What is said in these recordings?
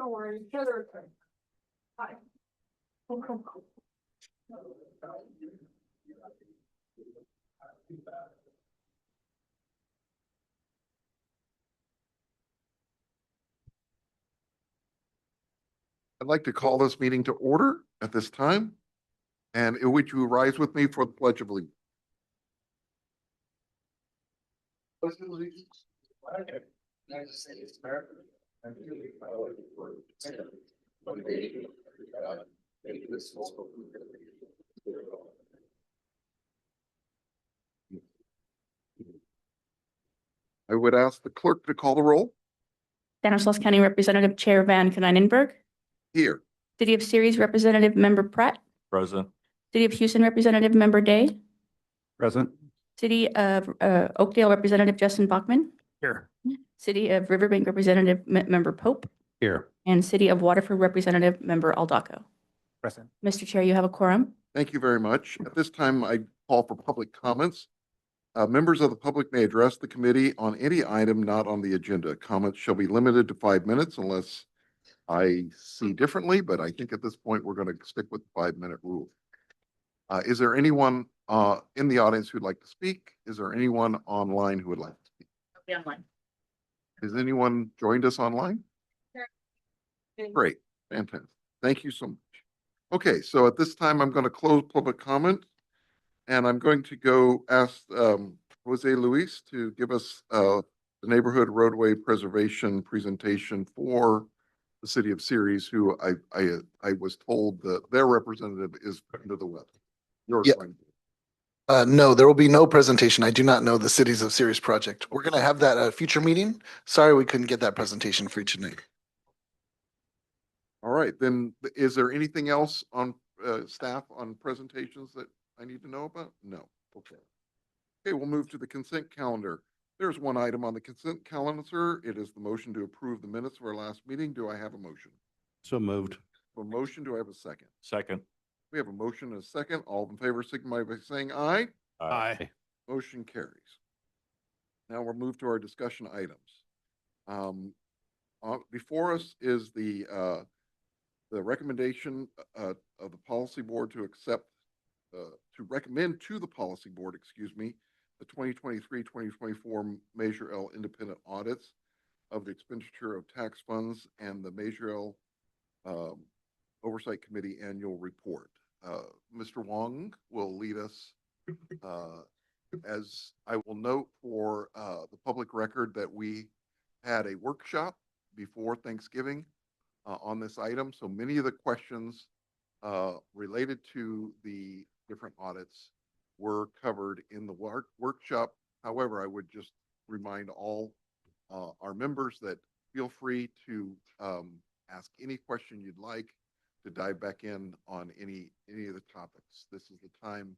Don't worry, Heather. Hi. I'd like to call this meeting to order at this time. And would you rise with me for the Pledge of Allegiance? Pledge of Allegiance. United States of America. And to the republic for one nation, God, indivisible, with liberty and I would ask the clerk to call the roll. Stanislaus County Representative Chair Van Konynenberg. Here. City of Ceres Representative Member Pratt. Present. City of Houston Representative Member Day. Present. City of Oakdale Representative Justin Bachman. Here. City of Riverbank Representative Member Pope. Here. And City of Waterford Representative Member Aldaco. Present. Mr. Chair, you have a quorum. Thank you very much. At this time, I call for public comments. Members of the public may address the committee on any item not on the agenda. Comments shall be limited to 5 minutes unless I see differently, but I think at this point, we're going to stick with the 5-minute rule. Is there anyone in the audience who'd like to speak? Is there anyone online who would like to speak? Online. Has anyone joined us online? Sure. Great, fantastic. Thank you so much. Okay, so at this time, I'm going to close public comment. And I'm going to go ask Jose Luis to give us the neighborhood roadway preservation presentation for the city of Ceres, who I was told that their representative is under the weather. Your friend. No, there will be no presentation. I do not know the Cities of Ceres project. We're going to have that at a future meeting. Sorry, we couldn't get that presentation for you tonight. All right, then is there anything else on staff on presentations that I need to know about? No. Okay. Okay, we'll move to the consent calendar. There's one item on the consent calendar. It is the motion to approve the minutes of our last meeting. Do I have a motion? So moved. A motion, do I have a second? Second. We have a motion and a second. All in favor signify by saying aye. Aye. Motion carries. Now we'll move to our discussion items. Before us is the recommendation of the policy board to accept to recommend to the policy board, the 2023-2024 Measure L independent audits of the expenditure of tax funds and the Measure L Oversight Committee annual report. Mr. Wong will lead us, as I will note for the public record that we had a workshop before Thanksgiving on this item. So many of the questions related to the different audits were covered in the workshop. However, I would just remind all our members that feel free to ask any question you'd like to dive back in on any of the topics. This is the time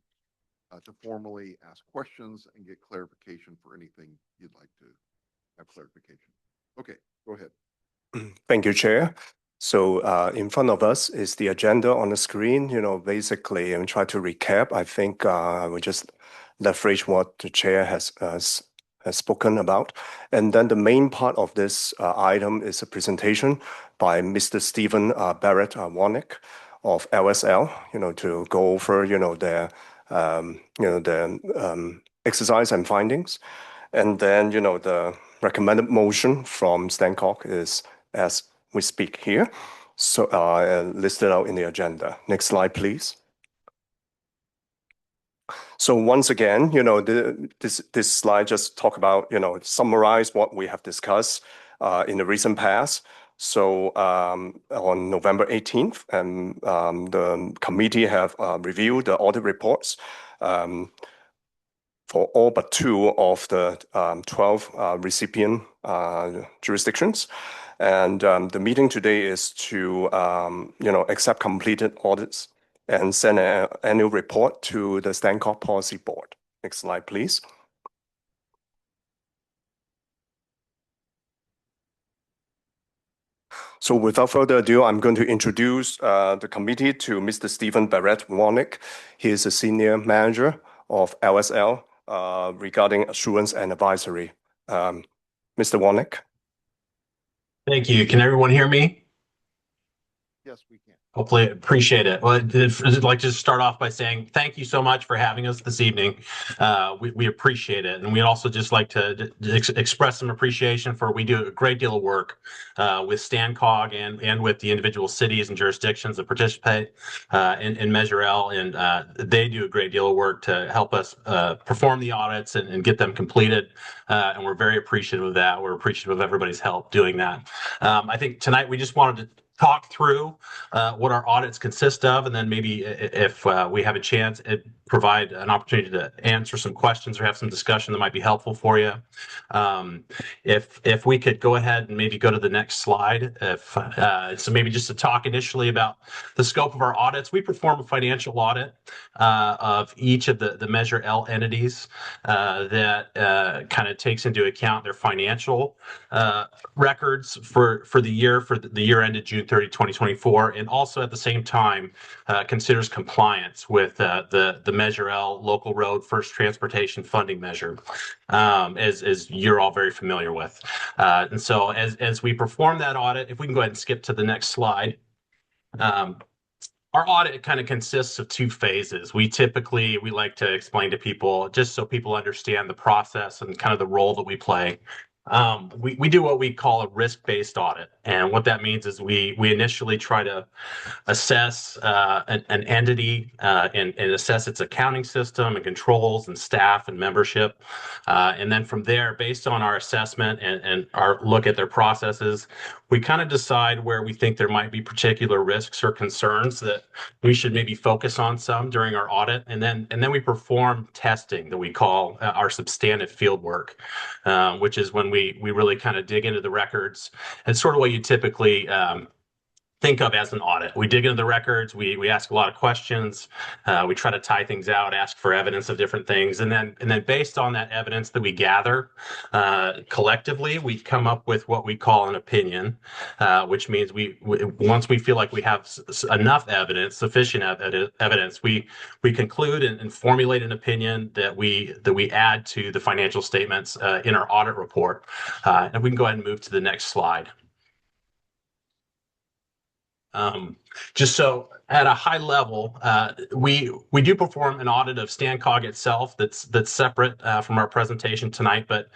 to formally ask questions and get clarification for anything you'd like to have clarification. Okay, go ahead. Thank you, Chair. So in front of us is the agenda on the screen. Basically, and try to recap. I think I will just leverage what the Chair has spoken about. And then the main part of this item is a presentation by Mr. Stephen Barrett Warnick of LSL, to go over, their exercise and findings. And then, the recommended motion from Stancock is as we speak here. So listed out in the agenda. Next slide, please. So once again, this slide just talk about, summarize what we have discussed in the recent past. So on November 18th, and the committee have reviewed the audit reports for all but 2 of the 12 recipient jurisdictions. And the meeting today is to, accept completed audits and send an annual report to the Stancock Policy Board. Next slide, please. So without further ado, I'm going to introduce the committee to Mr. Stephen Barrett Warnick. He is a senior manager of LSL regarding assurance and advisory. Mr. Warnick. Thank you. Can everyone hear me? Yes, we can. Hopefully, appreciate it. Well, I'd like to just start off by saying thank you so much for having us this evening. We appreciate it, and we'd also just like to express some appreciation for we do a great deal of work with StanCog and with the individual cities and jurisdictions that participate in Measure L, and they do a great deal of work to help us perform the audits and get them completed. And we're very appreciative of that. We're appreciative of everybody's help doing that. I think tonight we just wanted to talk through what our audits consist of, and then maybe if we have a chance, provide an opportunity to answer some questions or have some discussion that might be helpful for you. If we could go ahead and maybe go to the next slide. So maybe just to talk initially about the scope of our audits. We perform a financial audit of each of the Measure L entities that kind of takes into account their financial records for the year ended June 30, 2024, and also at the same time considers compliance with the Measure L local road first transportation funding measure, as you're all very familiar with. And so as we perform that audit, if we can go ahead and skip to the next slide. Our audit kind of consists of two phases. We like to explain to people, just so people understand the process and kind of the role that we play. We do what we call a risk-based audit. And what that means is we initially try to assess an entity and assess its accounting system and controls and staff and membership. And then from there, based on our assessment and our look at their processes, we kind of decide where we think there might be particular risks or concerns that we should maybe focus on some during our audit. And then we perform testing that we call our substantive field work, which is when we really kind of dig into the records. It's sort of what you typically think of as an audit. We dig into the records, we ask a lot of questions, we try to tie things out, ask for evidence of different things, and then based on that evidence that we gather collectively, we come up with what we call an opinion, which means we once we feel like we have enough evidence, sufficient evidence, we conclude and formulate an opinion that we add to the financial statements in our audit report. And we can go ahead and move to the next slide. Just so at a high level, we do perform an audit of StanCog itself that's separate from our presentation tonight. But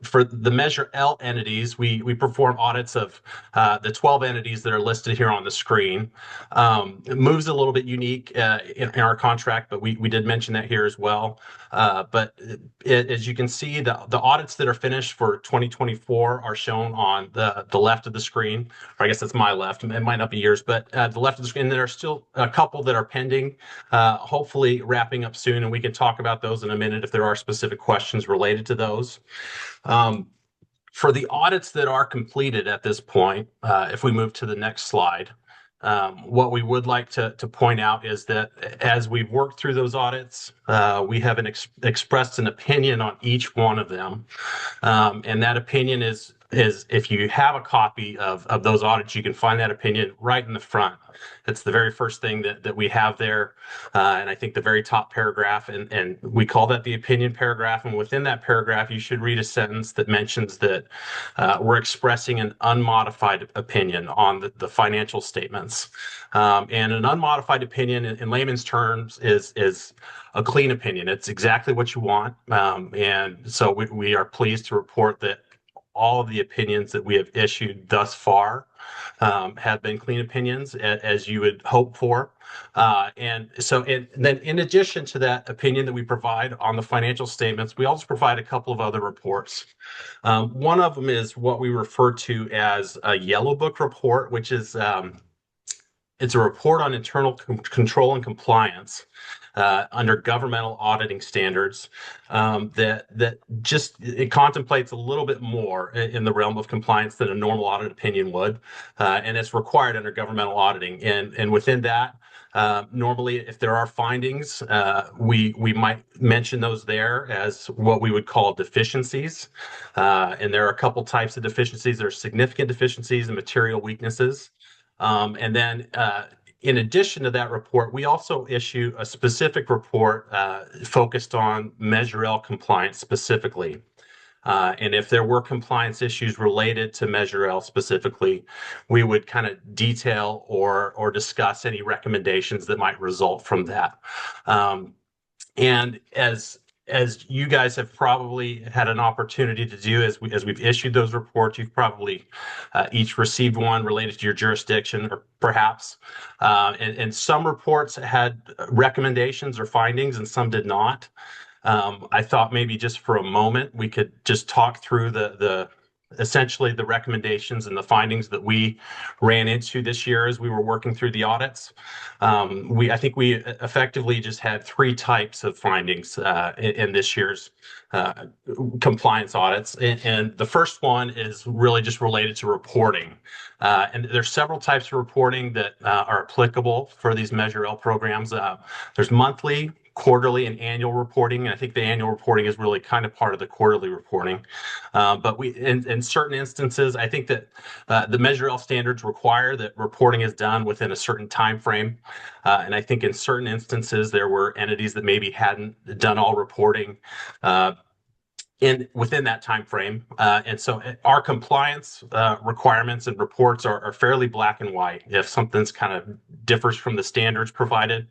for the Measure L entities, we perform audits of the 12 entities that are listed here on the screen. It moves a little bit unique in our contract, but we did mention that here as well. But as you can see, the audits that are finished for 2024 are shown on the left of the screen, or I guess that's my left. It might not be yours, but the left of the screen, there are still a couple that are pending, hopefully wrapping up soon, and we can talk about those in a minute if there are specific questions related to those. For the audits that are completed at this point, if we move to the next slide, what we would like to point out is that as we've worked through those audits, we have expressed an opinion on each one of them. And that opinion is if you have a copy of those audits, you can find that opinion right in the front. It's the very first thing that we have there. And I think the very top paragraph, and we call that the opinion paragraph. And within that paragraph, you should read a sentence that mentions that we're expressing an unmodified opinion on the financial statements. And an unmodified opinion in layman's terms is a clean opinion. It's exactly what you want. And so we are pleased to report that all of the opinions that we have issued thus far have been clean opinions, as you would hope for. And then in addition to that opinion that we provide on the financial statements, we also provide a couple of other reports. One of them is what we refer to as a yellow book report, which is it's a report on internal control and compliance under governmental auditing standards that just it contemplates a little bit more in the realm of compliance than a normal audit opinion would, and it's required under governmental auditing. And within that, normally, if there are findings, we might mention those there as what we would call deficiencies. And there are a couple types of deficiencies. There are significant deficiencies and material weaknesses. And then in addition to that report, we also issue a specific report focused on Measure L compliance specifically. And if there were compliance issues related to Measure L specifically, we would kind of detail or discuss any recommendations that might result from that. And as you guys have probably had an opportunity to do as we've issued those reports, you've probably each received one related to your jurisdiction, or perhaps. And some reports had recommendations or findings, and some did not. I thought maybe just for a moment we could just talk through the essentially the recommendations and the findings that we ran into this year as we were working through the audits. I think we effectively just had three types of findings in this year's compliance audits. And the first one is really just related to reporting. And there's several types of reporting that are applicable for these Measure L programs. There's monthly, quarterly, and annual reporting. And I think the annual reporting is really kind of part of the quarterly reporting. But in certain instances, I think that the Measure L standards require that reporting is done within a certain time frame. And I think in certain instances, there were entities that maybe hadn't done all reporting within that time frame. And so our compliance requirements and reports are fairly black and white. If something's kind of differs from the standards provided,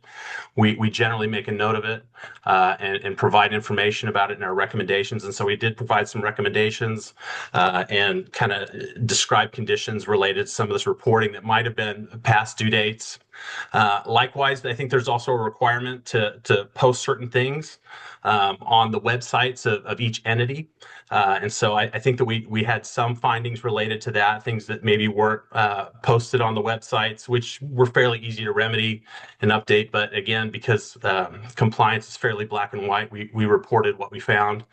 we generally make a note of it and provide information about it in our recommendations. And so we did provide some recommendations and kind of describe conditions related to some of this reporting that might have been past due dates. Likewise, I think there's also a requirement to post certain things on the websites of each entity. And so I think that we had some findings related to that, things that maybe weren't posted on the websites, which were fairly easy to remedy and update. But again, because compliance is fairly black and white, we reported what we found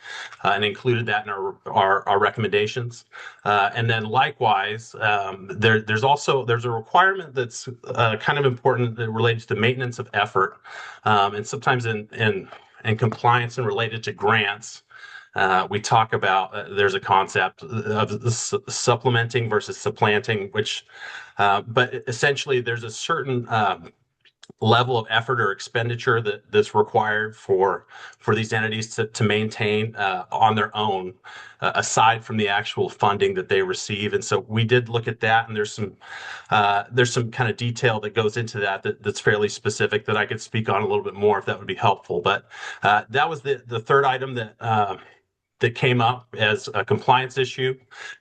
and included that in our recommendations. And then likewise, there's a requirement that's kind of important that relates to maintenance of effort. And sometimes in compliance and related to grants, we talk about there's a concept of supplementing versus supplanting, which but essentially there's a certain level of effort or expenditure that's required for these entities to maintain on their own, aside from the actual funding that they receive. And so we did look at that, and there's some kind of detail that goes into that's fairly specific that I could speak on a little bit more if that would be helpful. But that was the third item that came up as a compliance issue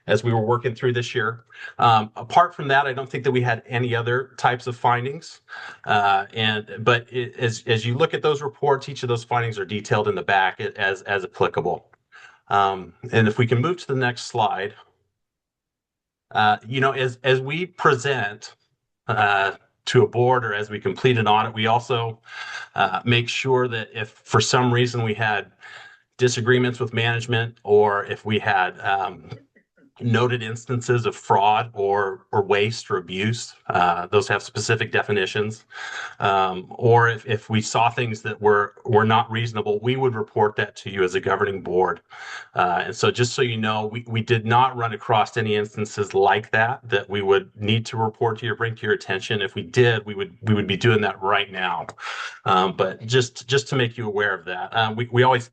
as we were working through this year. Apart from that, I don't think that we had any other types of findings. But as you look at those reports, each of those findings are detailed in the back as applicable. And if we can move to the next slide, as we present to a board or as we complete an audit, we also make sure that if for some reason we had disagreements with management, or if we had noted instances of fraud or waste or abuse, those have specific definitions, or if we saw things that were not reasonable, we would report that to you as a governing board. And so just so you know, we did not run across any instances like that we would need to report to you or bring to your attention. If we did, we would be doing that right now. But just to make you aware of that, we always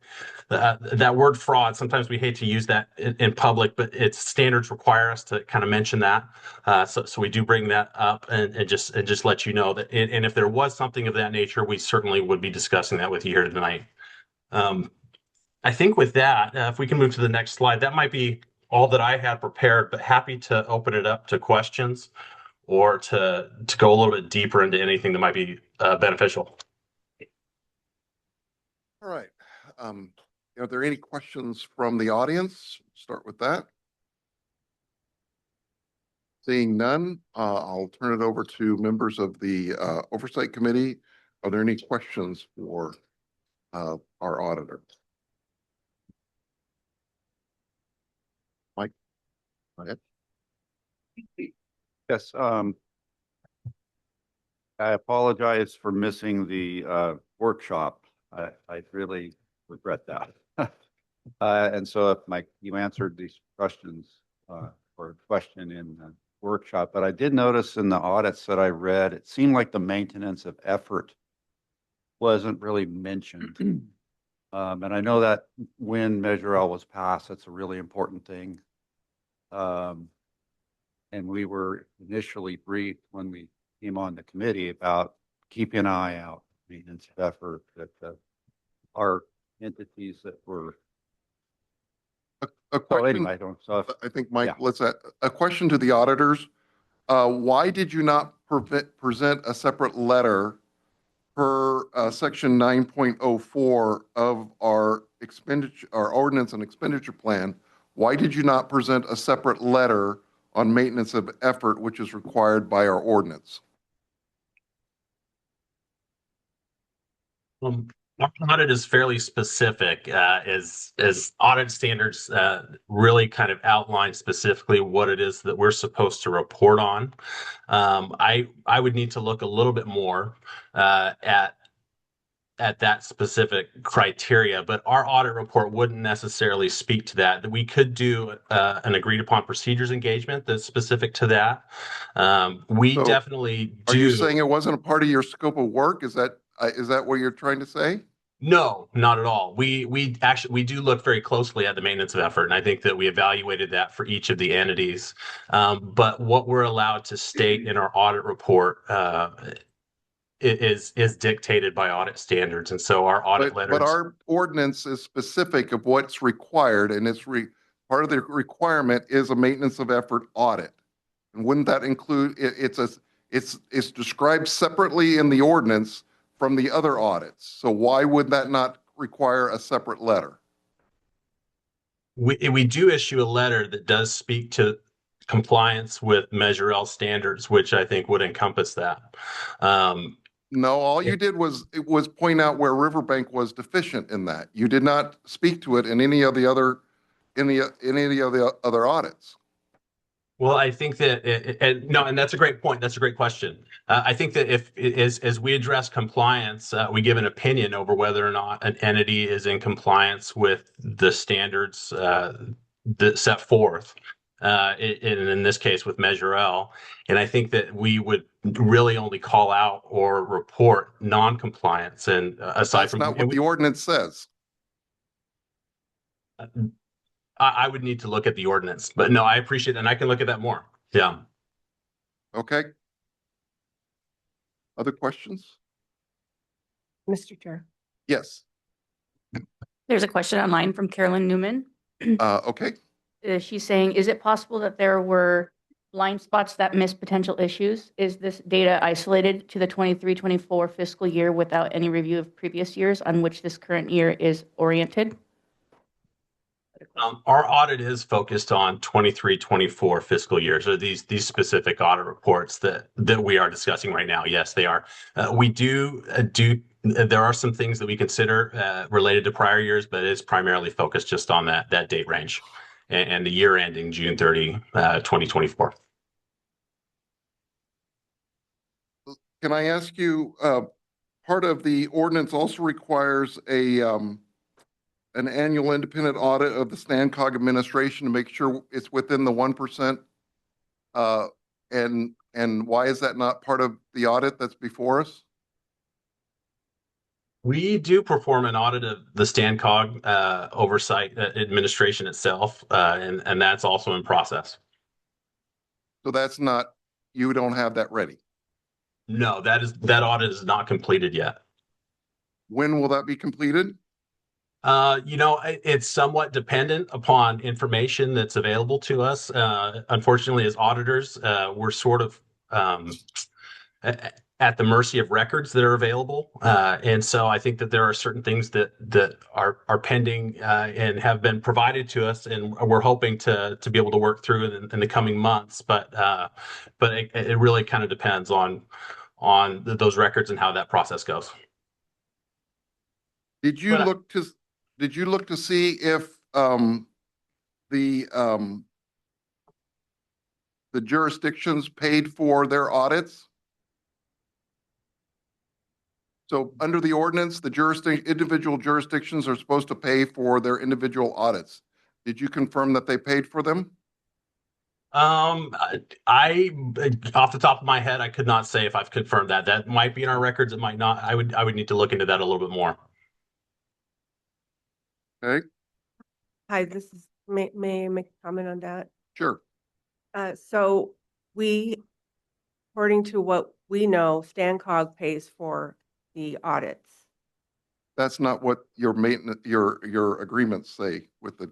that word fraud, sometimes we hate to use that in public, but its standards require us to kind of mention that. So we do bring that up and just let you know that. And if there was something of that nature, we certainly would be discussing that with you here tonight. I think with that, if we can move to the next slide, that might be all that I had prepared, but happy to open it up to questions or to go a little bit deeper into anything that might be beneficial. All right. Are there any questions from the audience? Start with that. Seeing none, I'll turn it over to members of the Oversight Committee. Are there any questions for our auditor? Mike, go ahead. Yes, I apologize for missing the workshop. I really regret that. And so if you answered these questions or question in the workshop, but I did notice in the audits that I read, it seemed like the maintenance of effort wasn't really mentioned. And I know that when Measure L was passed, that's a really important thing. And we were initially briefed when we came on the committee about keeping an eye out, maintenance effort, that our entities that were, A oh, question, anyway, I don't, so if, I think, Mike, yeah. let's, a question to the auditors. Why did you not present a separate letter per section 9.04 of our expenditure, our ordinance and expenditure plan? Why did you not present a separate letter on maintenance of effort, which is required by our ordinance? Our audit is fairly specific, as audit standards really kind of outline specifically what it is that we're supposed to report on. I would need to look a little bit more at that specific criteria, but our audit report wouldn't necessarily speak to that. We could do an agreed upon procedures engagement that's specific to that. We So, definitely Are you do. saying it wasn't a part of your scope of work? Is that what you're trying to say? No, not at all. We actually we do look very closely at the maintenance of effort, and I think that we evaluated that for each of the entities. But what we're allowed to state in our audit report is dictated by audit standards, and so our audit But letters. our ordinance is specific of what's required, and part of the requirement is a maintenance of effort audit. And wouldn't that include, it's described separately in the ordinance from the other audits. So why would that not require a separate letter? We do issue a letter that does speak to compliance with Measure L standards, which I think would encompass that. No, all you did was point out where Riverbank was deficient in that. You did not speak to it in any of the other other audits. Well, I think that, and that's a great point. That's a great question. I think that as we address compliance, we give an opinion over whether or not an entity is in compliance with the standards that set forth, in this case with Measure L. And I think that we would really only call out or report non-compliance, and aside That's from not what the ordinance says. I would need to look at the ordinance, but no, I appreciate that, and I can look at that more. Yeah. Okay. Other questions? Mr. Chair. Yes. There's a question online from Carolyn Newman. Okay. She's saying, is it possible that there were blind spots that missed potential issues? Is this data isolated to the 23-24 fiscal year without any review of previous years on which this current year is oriented? Our audit is focused on 23-24 fiscal years, or these specific audit reports that we are discussing right now. Yes, they are. We do there are some things that we consider related to prior years, but it's primarily focused just on that date range and the year ending June 30, 2024. Can I ask you, part of the ordinance also requires an annual independent audit of the StanCog administration to make sure it's within the 1%. And why is that not part of the audit that's before us? We do perform an audit of the StanCog oversight administration itself, and that's also in process. So that's not, you don't have that ready. No, that audit is not completed yet. When will that be completed? It's somewhat dependent upon information that's available to us. Unfortunately, as auditors, we're sort of at the mercy of records that are available. And so I think that there are certain things that are pending and have been provided to us, and we're hoping to be able to work through in the coming months. But it really kind of depends on those records and how that process goes. Did you look to see if the jurisdictions paid for their audits? So under the ordinance, the individual jurisdictions are supposed to pay for their individual audits. Did you confirm that they paid for them? I off the top of my head, I could not say if I've confirmed that. That might be in our records. It might not. I would need to look into that a little bit more. Okay, Hi, this is, may I make a comment on that? sure. So we, according to what we know, StanCog pays for the audits. That's not what your maintenance, your agreements say with the,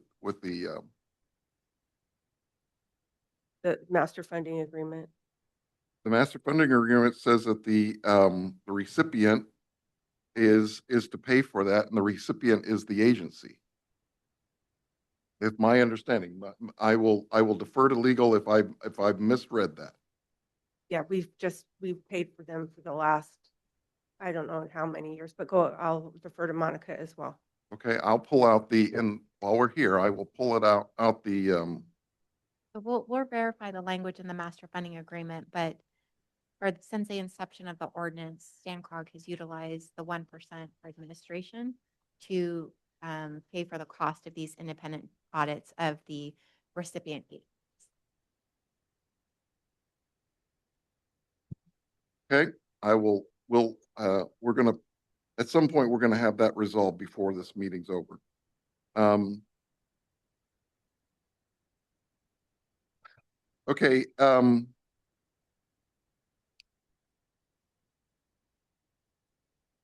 The master funding agreement. the master funding agreement says that the recipient is to pay for that, and the recipient is the agency. If my understanding, but I will defer to legal if I've misread that. Yeah, we've paid for them for the last, I don't know how many years, but go, I'll defer to Monica as well. Okay, I'll pull out and while we're here, I will pull it out the, So we'll verify the language in the master funding agreement, but since the inception of the ordinance, StanCog has utilized the 1% for administration to pay for the cost of these independent audits of the recipient agencies. okay, we're gonna, at some point, we're gonna have that resolved before this meeting's over. Okay,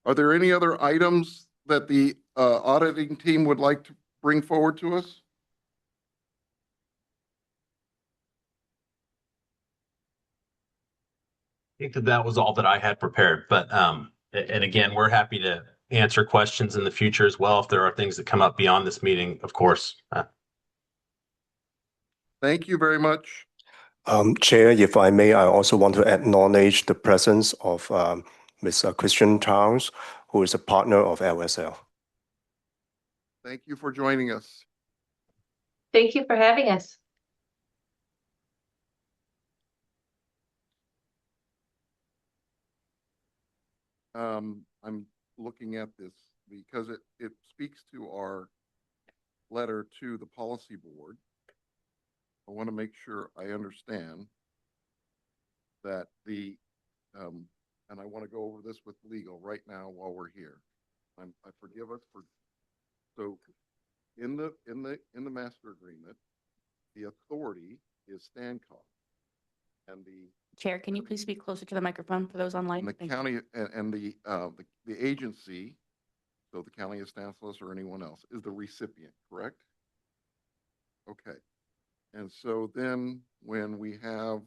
are there any other items that the auditing team would like to bring forward to us? I think that was all that I had prepared, but, and again, we're happy to answer questions in the future as well. If there are things that come up beyond this meeting, of course. Thank you very much. Chair, if I may, I also want to acknowledge the presence of Ms. Christian Towns, who is a partner of LSL. Thank you for joining us. Thank you for having us. I'm looking at this because it speaks to our letter to the policy board. I want to make sure I understand that and I want to go over this with legal right now while we're here. I forgive us for, so in the master agreement, the authority is StanCog. And Chair, can you please speak closer to the microphone for those online? and the Thank you. county and the agency, so the county of Stanislaus or anyone else, is the recipient, correct? Okay. And so then when we have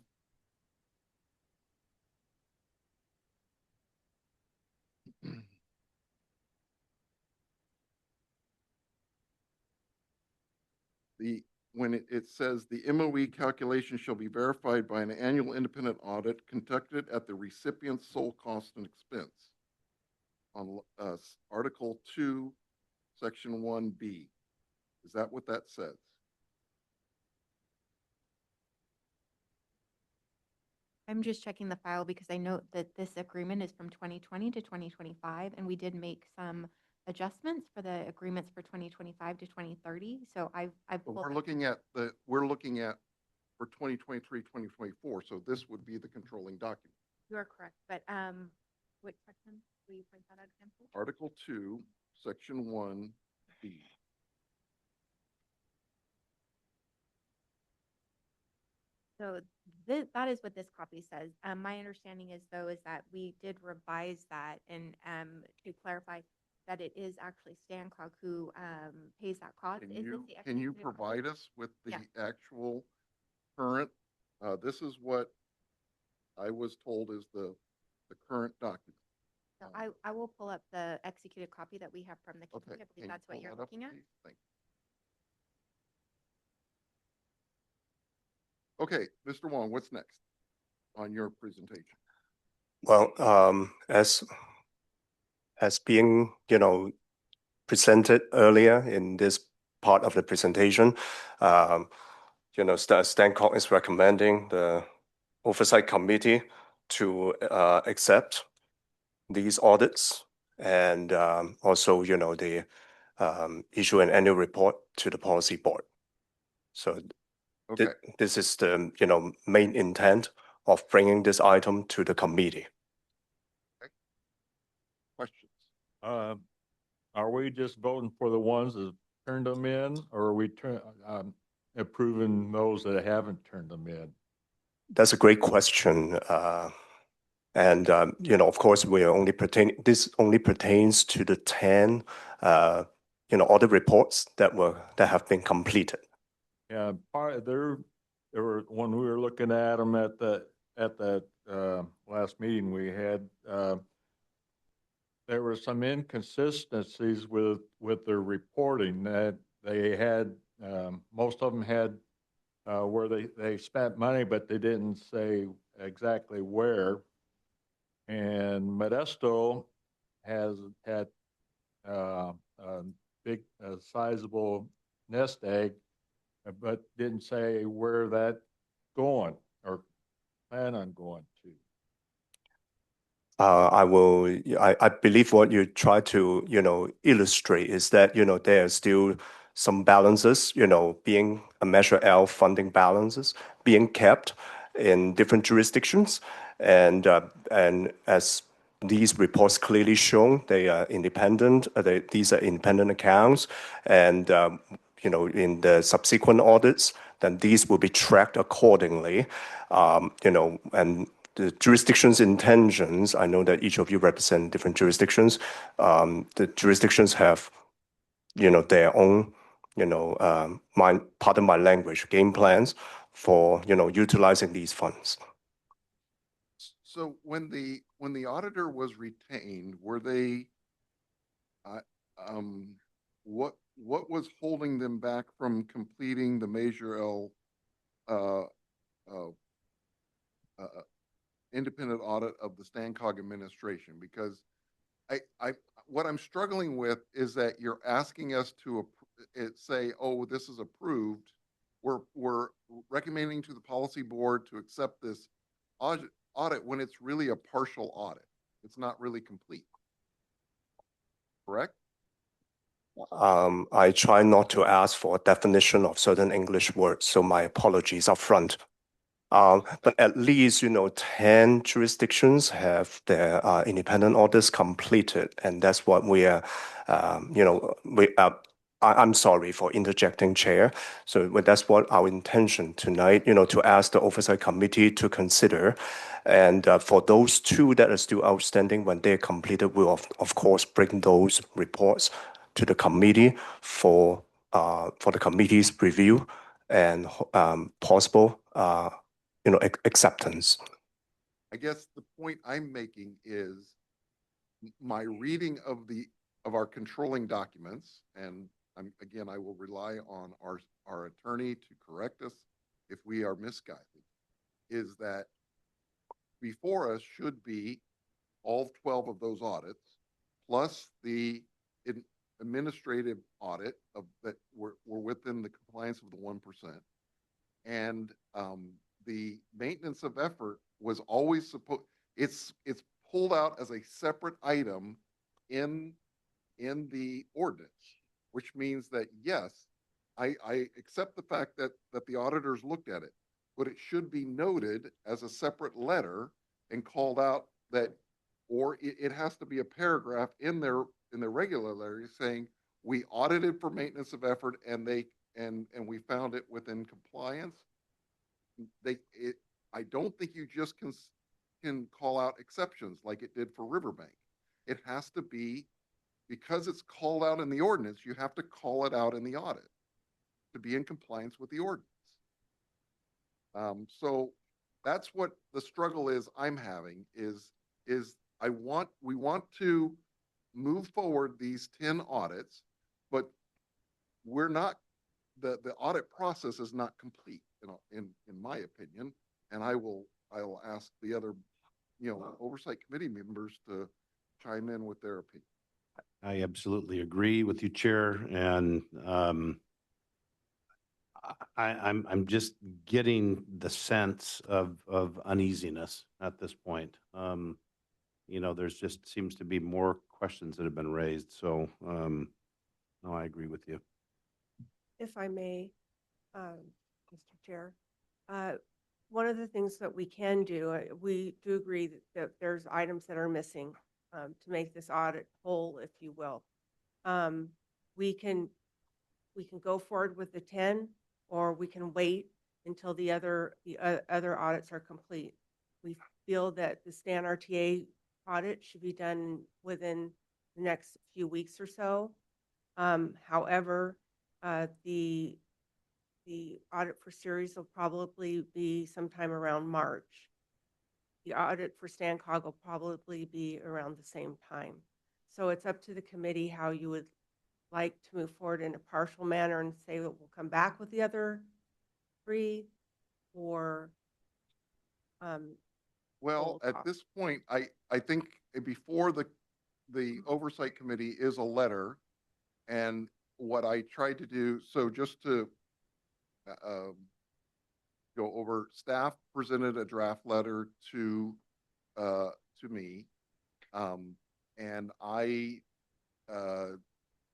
when it says the MOE calculation shall be verified by an annual independent audit conducted at the recipient's sole cost and expense on Article 2, Section 1B. Is that what that says? I'm just checking the file because I note that this agreement is from 2020 to 2025, and we did make some adjustments for the agreements for 2025 to 2030. So I've But pulled we're up- looking at for 2023, 2024. So this would be the controlling document. You are correct, but which section will you point that out again, please? Article 2, Section 1B. So that is what this copy says. My understanding is though, is that we did revise that and to clarify that it is actually StanCog who pays that cost. Can Is this you, the can you executive provide us with the Yeah. actual current? This is what I was told is the current document. So I will pull up the executed copy that we have from the Okay. committee. I can believe you that's what pull you're that up, looking at. please? Thank you. Okay, Mr. Wong, what's next on your presentation? Well, as being, presented earlier in this part of the presentation, StanCog is recommending the Oversight Committee to accept these audits and also, they issue an annual report to the policy board. So Okay, this is the, main intent of bringing this item to the committee. questions? Are we just voting for the ones that turned them in, or are we approving those that haven't turned them in? That's a great question. And, of course, this only pertains to the 10, audit reports that have been completed. Yeah, there were, when we were looking at them at that last meeting we had, there were some inconsistencies with their reporting that they had, most of them had where they spent money, but they didn't say exactly where. And Modesto has had a big, sizable nest egg, but didn't say where that going or plan on going to. I believe what you try to, illustrate is that, there are still some balances, being a Measure L funding balances being kept in different jurisdictions. And as these reports clearly show, they are independent. These are independent accounts. And, in the subsequent audits, then these will be tracked accordingly. And the jurisdiction's intentions, I know that each of you represent different jurisdictions. The jurisdictions have, their own, pardon my language, game plans for, utilizing these funds. So when the auditor was retained, were they, what was holding them back from completing the Measure L independent audit of the Stancog administration? Because what I'm struggling with is that you're asking us to say, oh, this is approved. We're recommending to the policy board to accept this audit when it's really a partial audit. It's not really complete. Correct? I try not to ask for a definition of certain English words, so my apologies up front. But at least, 10 jurisdictions have their independent audits completed, and that's what we are, I'm sorry for interjecting, Chair. So that's what our intention tonight, to ask the Oversight Committee to consider. And for those two that are still outstanding, when they're completed, we'll of course bring those reports to the committee for the committee's review and possible acceptance. I guess the point I'm making is my reading of our controlling documents, and again, I will rely on our attorney to correct us if we are misguided, is that before us should be all 12 of those audits, plus the administrative audit of that were within the compliance of the 1%. And the maintenance of effort was always supposed, it's pulled out as a separate item in the ordinance, which means that yes, I accept the fact that the auditors looked at it, but it should be noted as a separate letter and called out that, or it has to be a paragraph in the regular letter saying we audited for maintenance of effort and we found it within compliance. I don't think you just can call out exceptions like it did for Riverbank. It has to be, because it's called out in the ordinance, you have to call it out in the audit to be in compliance with the ordinance. So that's what the struggle is I'm having is we want to move forward these 10 audits, but we're not, the audit process is not complete in my opinion. And I will ask the other, oversight committee members to chime in with their opinion. I absolutely agree with you, Chair, and I'm just getting the sense of uneasiness at this point. There's just seems to be more questions that have been raised. So, no, I agree with you. If I may, Mr. Chair, one of the things that we can do, we do agree that there's items that are missing to make this audit whole, if you will. We can we can go forward with the 10, or we can wait until the other audits are complete. We feel that the Stan RTA audit should be done within the next few weeks or so. However, the audit for series will probably be sometime around March. The audit for StanCog will probably be around the same time. So it's up to the committee how you would like to move forward in a partial manner and say that we'll come back with the other 3, or Well, hold at off. this point, I think before the oversight committee is a letter, and what I tried to do, so just to go over, staff presented a draft letter to me, and I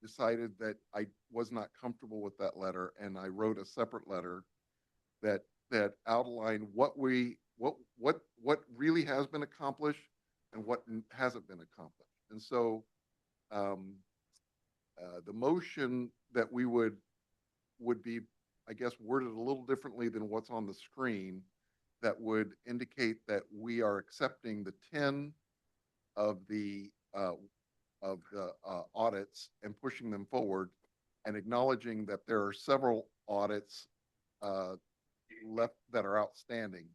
decided that I was not comfortable with that letter, and I wrote a separate letter that outlined what really has been accomplished and what hasn't been accomplished. And so the motion that we would be, I guess, worded a little differently than what's on the screen, that would indicate that we are accepting the 10 of the audits and pushing them forward, and acknowledging that there are several audits left that are outstanding.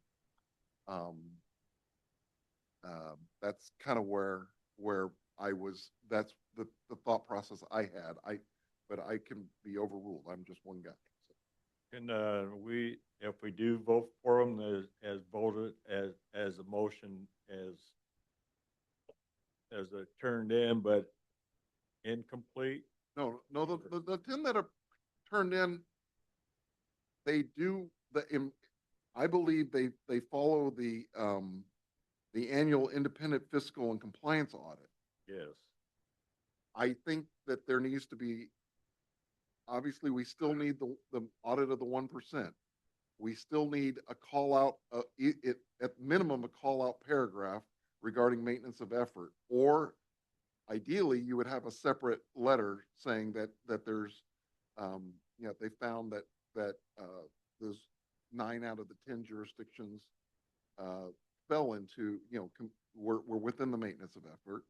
That's kind of where I was. That's the thought process I had. But I can be overruled. I'm just one guy. So. And if we do vote for them as voted as a motion as a turned in but incomplete. No, the 10 that are turned in, they do I believe they follow the annual independent fiscal and compliance audit. Yes. I think that there needs to be, obviously, we still need the audit of the 1%. We still need a call out, at minimum, a call out paragraph regarding maintenance of effort, or ideally you would have a separate letter saying that there's, they found that those 9 out of the 10 jurisdictions fell into, were within the maintenance of effort.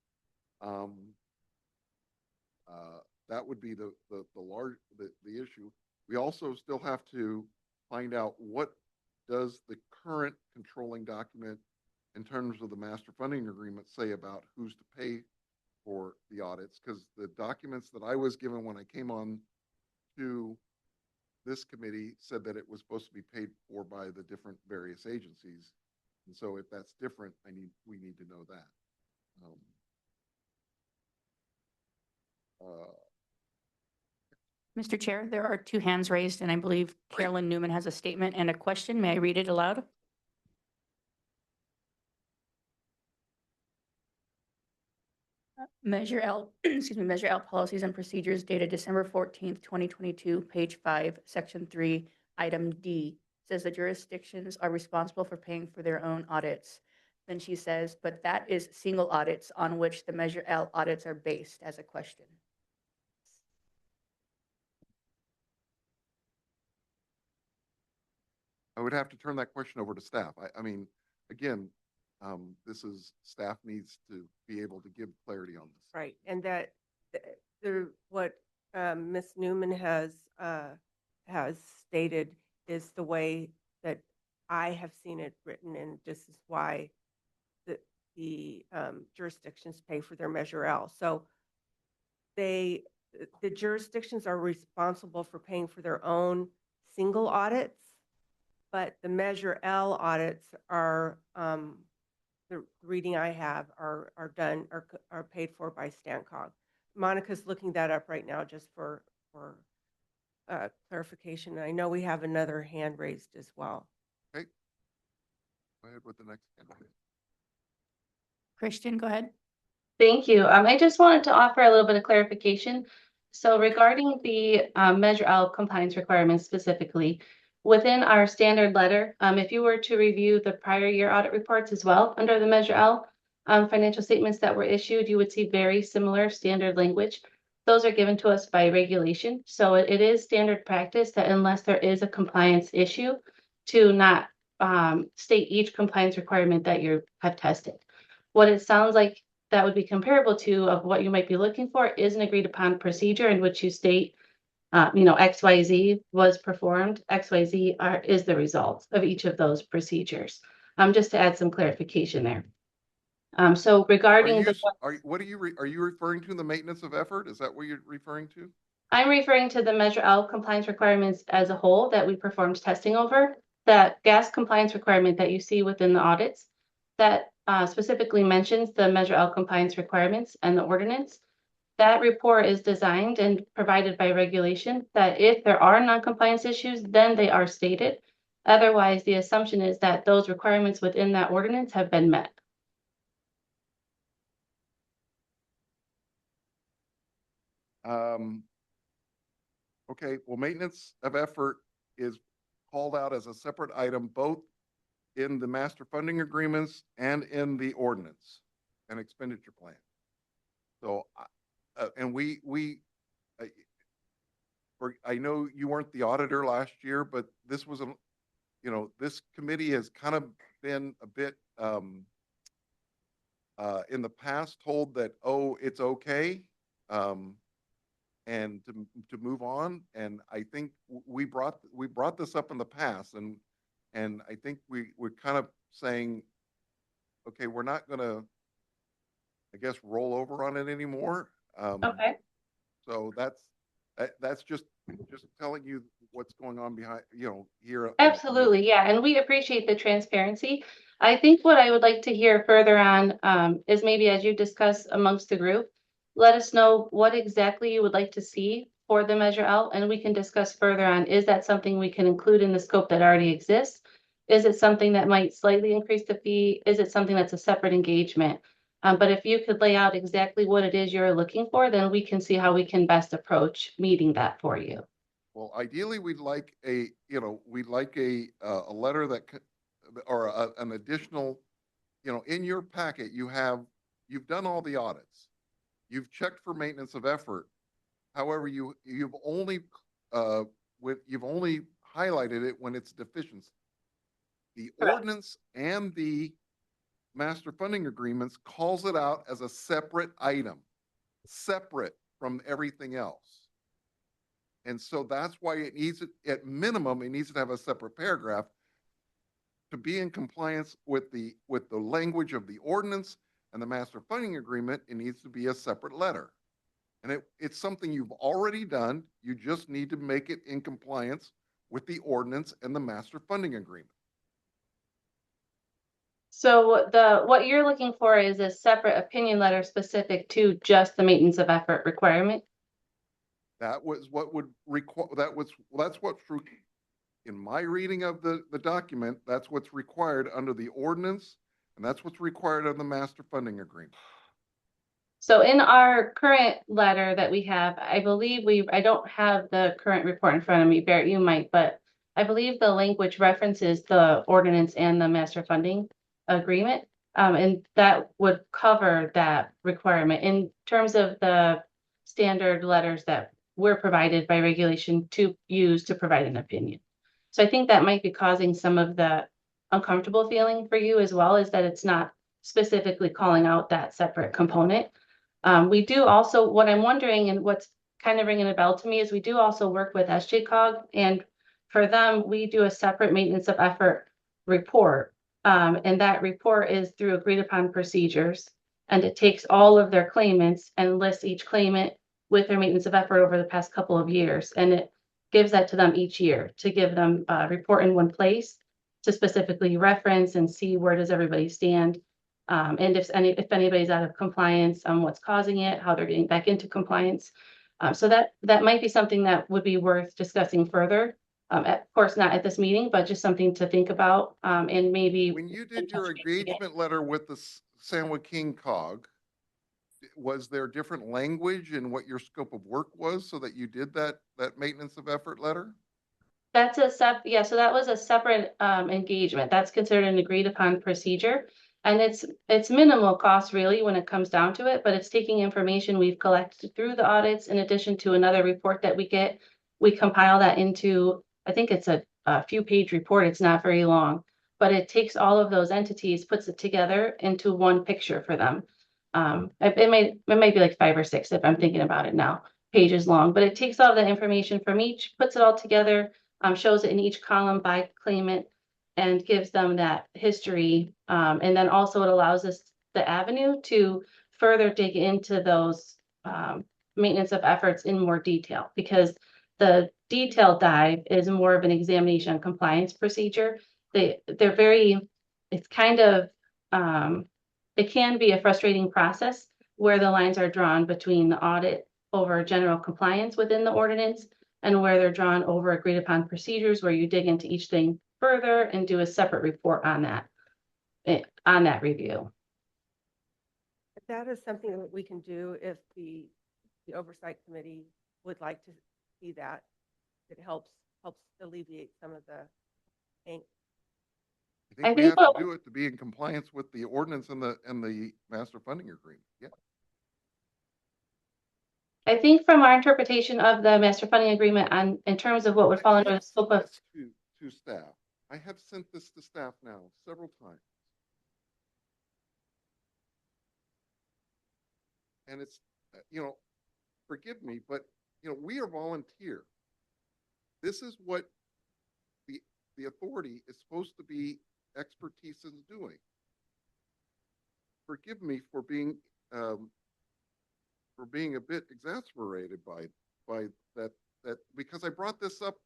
That would be the issue. We also still have to find out what does the current controlling document in terms of the master funding agreement say about who's to pay for the audits, because the documents that I was given when I came on to this committee said that it was supposed to be paid for by the different various agencies. And so if that's different, we need to know that. Mr. Chair, there are 2 hands raised, and I believe Carolyn Newman has a statement and a question. May I read it aloud? Measure L, excuse me, Measure L policies and procedures dated December 14th, 2022, page 5, section 3, item D, says the jurisdictions are responsible for paying for their own audits. Then she says, but that is single audits on which the Measure L audits are based, as a question. I would have to turn that question over to staff. I mean, again, staff needs to be able to give clarity on this. Right, and that what Ms. Newman has stated is the way that I have seen it written, and this is why the jurisdictions pay for their Measure L. So the jurisdictions are responsible for paying for their own single audits, but the Measure L audits are, the reading I have, are paid for by StanCog. Monica's looking that up right now just for clarification. I know we have another hand raised as well. Okay. Go ahead with the next candidate. Christian, go ahead. Thank you. I just wanted to offer a little bit of clarification. So regarding the Measure L compliance requirements specifically, within our standard letter, if you were to review the prior year audit reports as well under the Measure L financial statements that were issued, you would see very similar standard language. those are given to us by regulation. So it is standard practice that unless there is a compliance issue, to not state each compliance requirement that you have tested. What it sounds like that would be comparable to of what you might be looking for is an agreed upon procedure in which you state, XYZ was performed, XYZ is the result of each of those procedures. Just to add some clarification there. So Are regarding you, the, what are are you referring to the maintenance of effort? Is that what you're referring to? I'm referring to the Measure L compliance requirements as a whole that we performed testing over. That gas compliance requirement that you see within the audits that specifically mentions the Measure L compliance requirements and the ordinance. That report is designed and provided by regulation that if there are non-compliance issues, then they are stated. Otherwise, the assumption is that those requirements within that ordinance have been met. Okay, well, maintenance of effort is called out as a separate item, both in the master funding agreements and in the ordinance and expenditure plan. So, and I know you weren't the auditor last year, but this was this committee has kind of been a bit, in the past told that, oh, it's okay. And to move on. And I think we brought this up in the past, and I think we're kind of saying, okay, we're not gonna, I guess, roll over on it anymore. Okay. So that's just telling you what's going on behind, here. Absolutely, yeah, and we appreciate the transparency. I think what I would like to hear further on is maybe as you discuss amongst the group, let us know what exactly you would like to see for the Measure L, and we can discuss further on, is that something we can include in the scope that already exists? Is it something that might slightly increase the fee? Is it something that's a separate engagement? But if you could lay out exactly what it is you're looking for, then we can see how we can best approach meeting that for you. Well, ideally, we'd like a letter that, or an additional, in your packet, you've done all the audits. You've checked for maintenance of effort. However, you've only highlighted it when it's deficiency. The Correct. ordinance and the master funding agreements calls it out as a separate item, separate from everything else. And so that's why it needs, at minimum, it needs to have a separate paragraph to be in compliance with the language of the ordinance and the master funding agreement. It needs to be a separate letter. And it's something you've already done. You just need to make it in compliance with the ordinance and the master funding agreement. So what you're looking for is a separate opinion letter specific to just the maintenance of effort requirement? That was what would require, that's what's, in my reading of the document, that's what's required under the ordinance, and that's what's required of the master funding agreement. So in our current letter that we have, I believe I don't have the current report in front of me, Barrett, you might, but I believe the language references the ordinance and the master funding agreement. And that would cover that requirement in terms of the standard letters that we're provided by regulation to use to provide an opinion. So I think that might be causing some of the uncomfortable feeling for you as well, is that it's not specifically calling out that separate component. We do also, what I'm wondering and what's kind of ringing a bell to me is we do also work with SJCOG, and for them, we do a separate maintenance of effort report. And that report is through agreed upon procedures, and it takes all of their claimants and lists each claimant with their maintenance of effort over the past couple of years. And it gives that to them each year to give them a report in one place to specifically reference and see where does everybody stand. And if anybody's out of compliance, what's causing it, how they're getting back into compliance. So that might be something that would be worth discussing further. Of course, not at this meeting, but just something to think about. And maybe When you did your engagement letter with the San Joaquin COG, was there different language in what your scope of work was so that you did that maintenance of effort letter? That's so that was a separate engagement. That's considered an agreed upon procedure. And it's minimal cost really when it comes down to it, but it's taking information we've collected through the audits in addition to another report that we get. We compile that into, I think it's a few page report. It's not very long, but it takes all of those entities, puts it together into one picture for them. It might be like 5 or 6 if I'm thinking about it now, pages long, but it takes all the information from each, puts it all together, shows it in each column by claimant, and gives them that history. And then also it allows us the avenue to further dig into those maintenance of efforts in more detail, because the detailed dive is more of an examination compliance procedure. They're very, it's kind of, it can be a frustrating process where the lines are drawn between the audit over general compliance within the ordinance and where they're drawn over agreed upon procedures where you dig into each thing further and do a separate report on that review. That is something that we can do if the oversight committee would like to see that. It helps alleviate some of the angst. I think we think have to do it to be in compliance with the ordinance and the master funding agreement. Yeah. I think from our interpretation of the master funding agreement on, in terms of what would fall under the scope of, To staff. I have sent this to staff now several times. And it's, forgive me, but, we are volunteer. This is what the authority is supposed to be expertise in doing. Forgive me for being a bit exasperated by that because I brought this up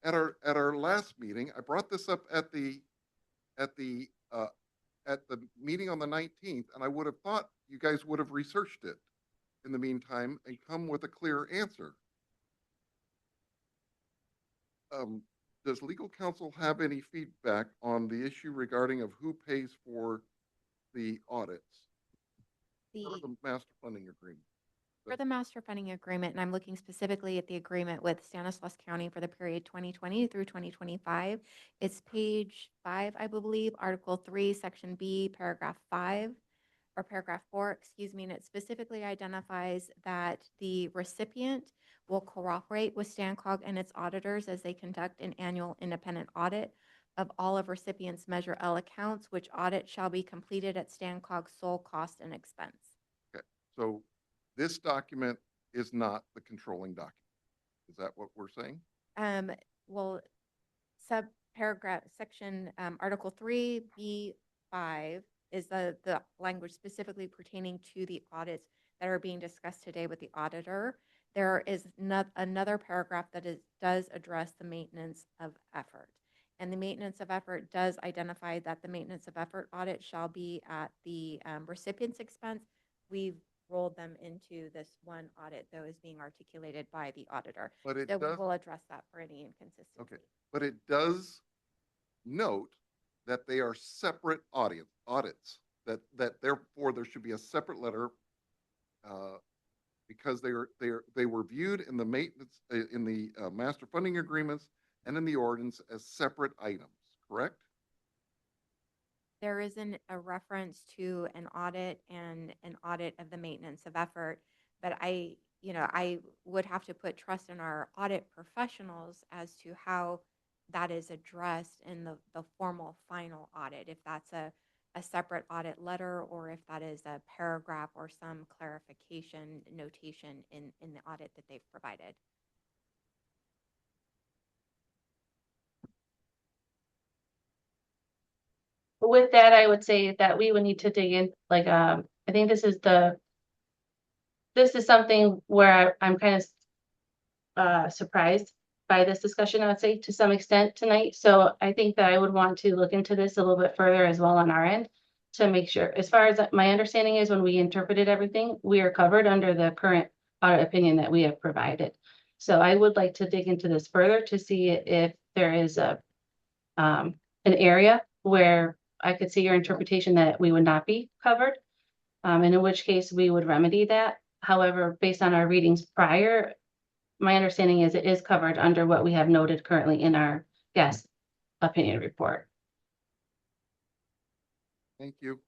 at our last meeting. I brought this up at the meeting on the 19th, and I would have thought you guys would have researched it in the meantime and come with a clear answer. Does legal counsel have any feedback on the issue regarding of who pays for the audits? For the master funding agreement. For the master funding agreement, and I'm looking specifically at the agreement with Stanislaus County for the period 2020 through 2025, it's page 5, I believe, Article 3, Section B, Paragraph 5, or Paragraph 4, excuse me, and it specifically identifies that the recipient will cooperate with StanCog and its auditors as they conduct an annual independent audit of all of recipients' Measure L accounts, which audit shall be completed at StanCog's sole cost and expense. Okay, so this document is not the controlling document. Is that what we're saying? Well, subparagraph section Article 3 B5 is the language specifically pertaining to the audits that are being discussed today with the auditor. There is another paragraph that does address the maintenance of effort. And the maintenance of effort does identify that the maintenance of effort audit shall be at the recipient's expense. We've rolled them into this one audit that was being articulated by the auditor. But it So does, we'll address that for any inconsistency. okay, but it does note that they are separate audits, that therefore there should be a separate letter because they were viewed in the maintenance in the master funding agreements and in the ordinance as separate items, correct? There isn't a reference to an audit and an audit of the maintenance of effort, but I would have to put trust in our audit professionals as to how that is addressed in the formal final audit, if that's a separate audit letter or if that is a paragraph or some clarification notation in the audit that they've provided. with that, I would say that we would need to dig in, like, I think this is something where I'm kind of surprised by this discussion, I would say, to some extent tonight. So I think that I would want to look into this a little bit further as well on our end to make sure. As far as my understanding is, when we interpreted everything, we are covered under the current audit opinion that we have provided. So I would like to dig into this further to see if there is an area where I could see your interpretation that we would not be covered, and in which case we would remedy that. However, based on our readings prior, my understanding is it is covered under what we have noted currently in our guest opinion report. Thank you.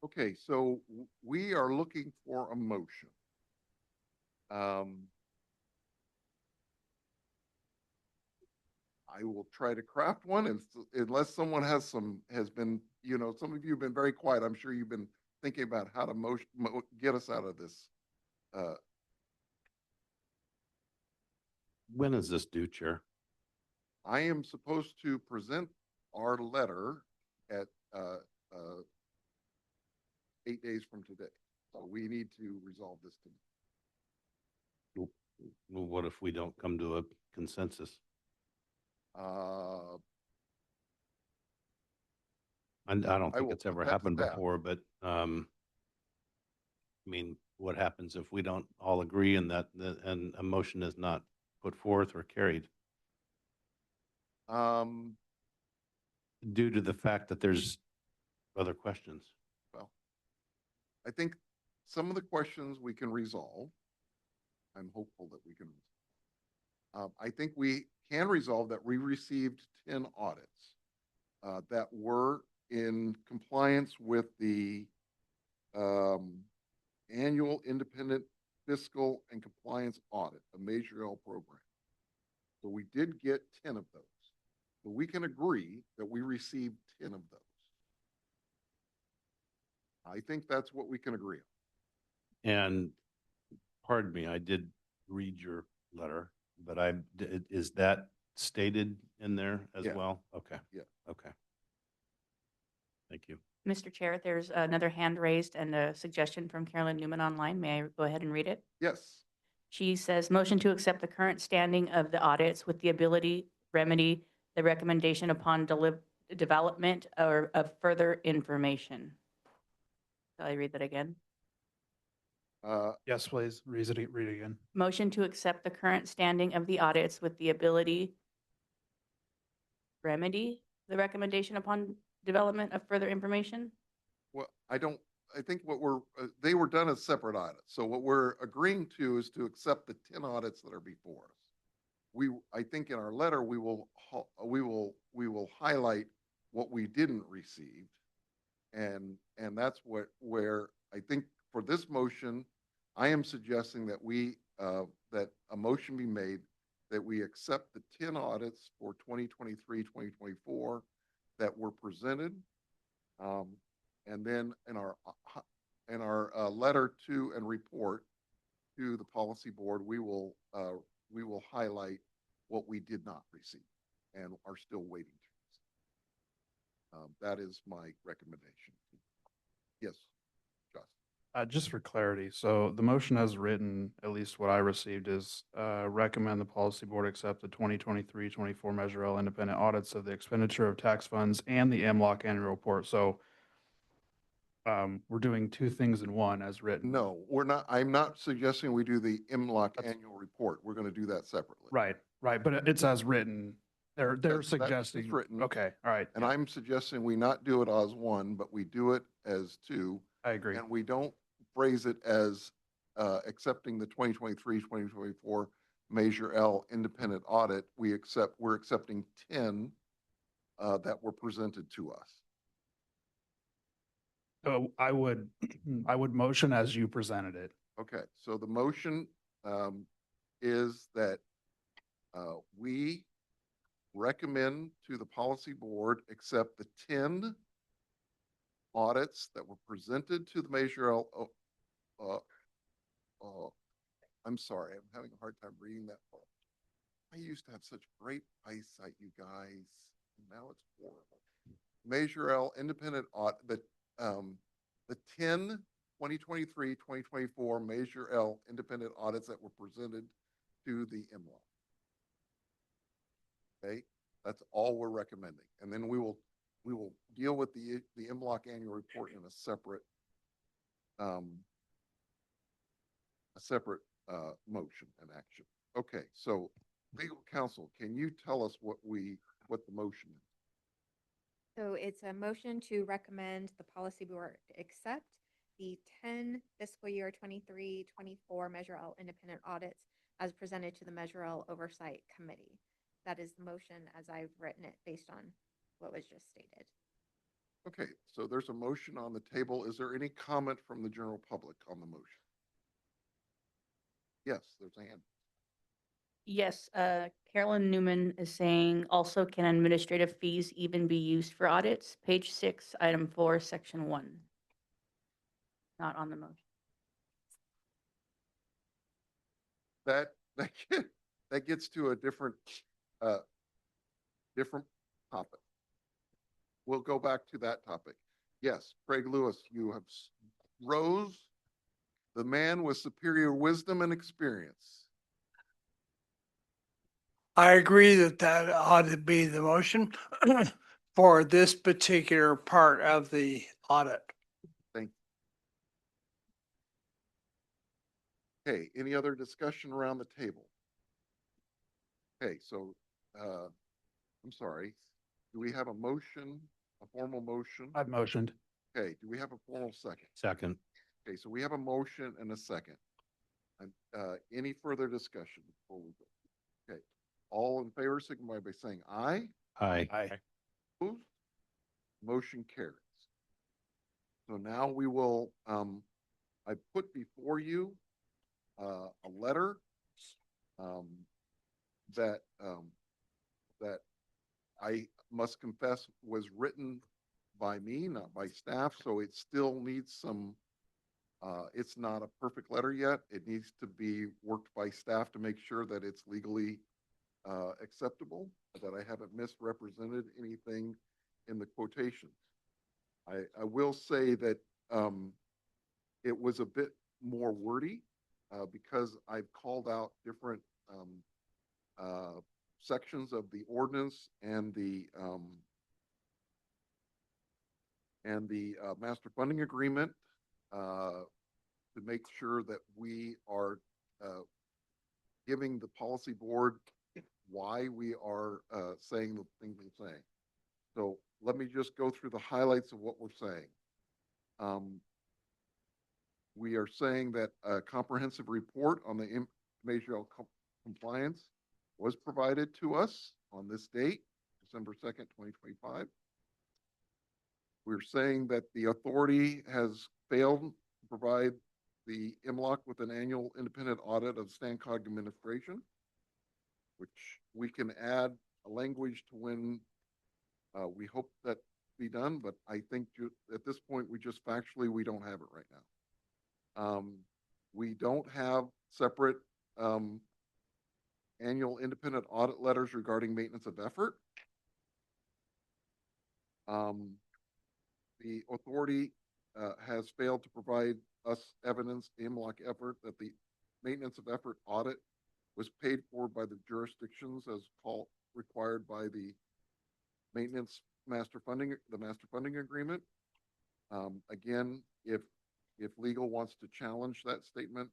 Okay, so we are looking for a motion. I will try to craft one and unless someone has been, some of you have been very quiet. I'm sure you've been thinking about how to get us out of this. When is this due, Chair? I am supposed to present our letter at 8 days from today. So we need to resolve this tonight. Well, what if we don't come to a consensus? Uh, And I don't I think will it's ever put that to happened staff. before, but, I mean, what happens if we don't all agree and and a motion is not put forth or carried Um, due to the fact that there's other questions? well, I think some of the questions we can resolve. I'm hopeful that we can. I think we can resolve that we received 10 audits that were in compliance with the annual independent fiscal and compliance audit, a Measure L program. So we did get 10 of those. So we can agree that we received 10 of those. I think that's what we can agree on. And pardon me, I did read your letter, but is that stated in there as Yeah. well? Okay. Yeah. Okay. Thank you. Mr. Chair, there's another hand raised and a suggestion from Carolyn Newman online. May I go ahead and read it? Yes. She says, motion to accept the current standing of the audits with the ability remedy the recommendation upon development or of further information. Shall I read that again? Yes, please. Read it again. Motion to accept the current standing of the audits with the ability remedy the recommendation upon development of further information? Well, I think they were done as separate audits. So what we're agreeing to is to accept the 10 audits that are before us. I think in our letter, we will highlight what we didn't receive. And that's where I think for this motion, I am suggesting that that a motion be made that we accept the 10 audits for 2023, 2024 that were presented. And then in our letter to and report to the policy board, we will highlight what we did not receive and are still waiting to receive. That is my recommendation. Yes, Josh. Just for clarity, so the motion as written, at least what I received is recommend the policy board accept the 2023-24 Measure L independent audits of the expenditure of tax funds and the MLOC annual report. So we're doing two things in one as written. No, we're not. I'm not suggesting we do the MLOC annual report. We're going to do that separately. Right, but it's as written. They're That's suggesting. written. Okay, all right. And I'm suggesting we not do it as one, but we do it as two. I agree. And we don't phrase it as accepting the 2023-2024 Measure L independent audit. We're accepting 10 that were presented to us. So I would motion as you presented it. Okay, so the motion is that we recommend to the policy board accept the 10 audits that were presented to the Measure L. I'm sorry, I'm having a hard time reading that part. I used to have such great eyesight, you guys. Now it's horrible. Measure L independent audit, the 10 2023-2024 Measure L independent audits that were presented to the MLOC. Okay, that's all we're recommending. And then we will deal with the MLOC annual report in a separate motion and action. Okay, so legal counsel, can you tell us what the motion is? So it's a motion to recommend the policy board accept the 10 fiscal year 23-24 Measure L independent audits as presented to the Measure L Oversight Committee. That is the motion as I've written it based on what was just stated. Okay, so there's a motion on the table. Is there any comment from the general public on the motion? Yes, there's a hand. Yes, Carolyn Newman is saying also can administrative fees even be used for audits? Page 6, item 4, section 1. Not on the motion. That that gets to a different different topic. We'll go back to that topic. Yes, Craig Lewis, you have rose, the man with superior wisdom and experience. I agree that that ought to be the motion for this particular part of the audit. Thank you. Okay, any other discussion around the table? Okay, so I'm sorry. Do we have a motion, a formal motion? I've motioned. Okay, do we have a formal second? Second. Okay, so we have a motion and a second. And any further discussion before we go? Okay, all in favor, signify by saying aye. Aye. Aye. Opposed? Motion carries. So now we will, I put before you a letter that that I must confess was written by me, not by staff, so it still needs some, it's not a perfect letter yet. It needs to be worked by staff to make sure that it's legally acceptable, that I haven't misrepresented anything in the quotations. I will say that it was a bit more wordy because I've called out different sections of the ordinance and the master funding agreement to make sure that we are giving the policy board why we are saying the things we're saying. So let me just go through the highlights of what we're saying. We are saying that a comprehensive report on the MLOC compliance was provided to us on this date, December 2nd, 2025. We're saying that the authority has failed to provide the MLOC with an annual independent audit of StanCog administration, which we can add a language to when we hope that be done, but I think at this point, we just factually, we don't have it right now. We don't have separate annual independent audit letters regarding maintenance of effort. The authority has failed to provide us evidence, MLOC effort, that the maintenance of effort audit was paid for by the jurisdictions as required by the maintenance master funding agreement. Again, if legal wants to challenge that statement,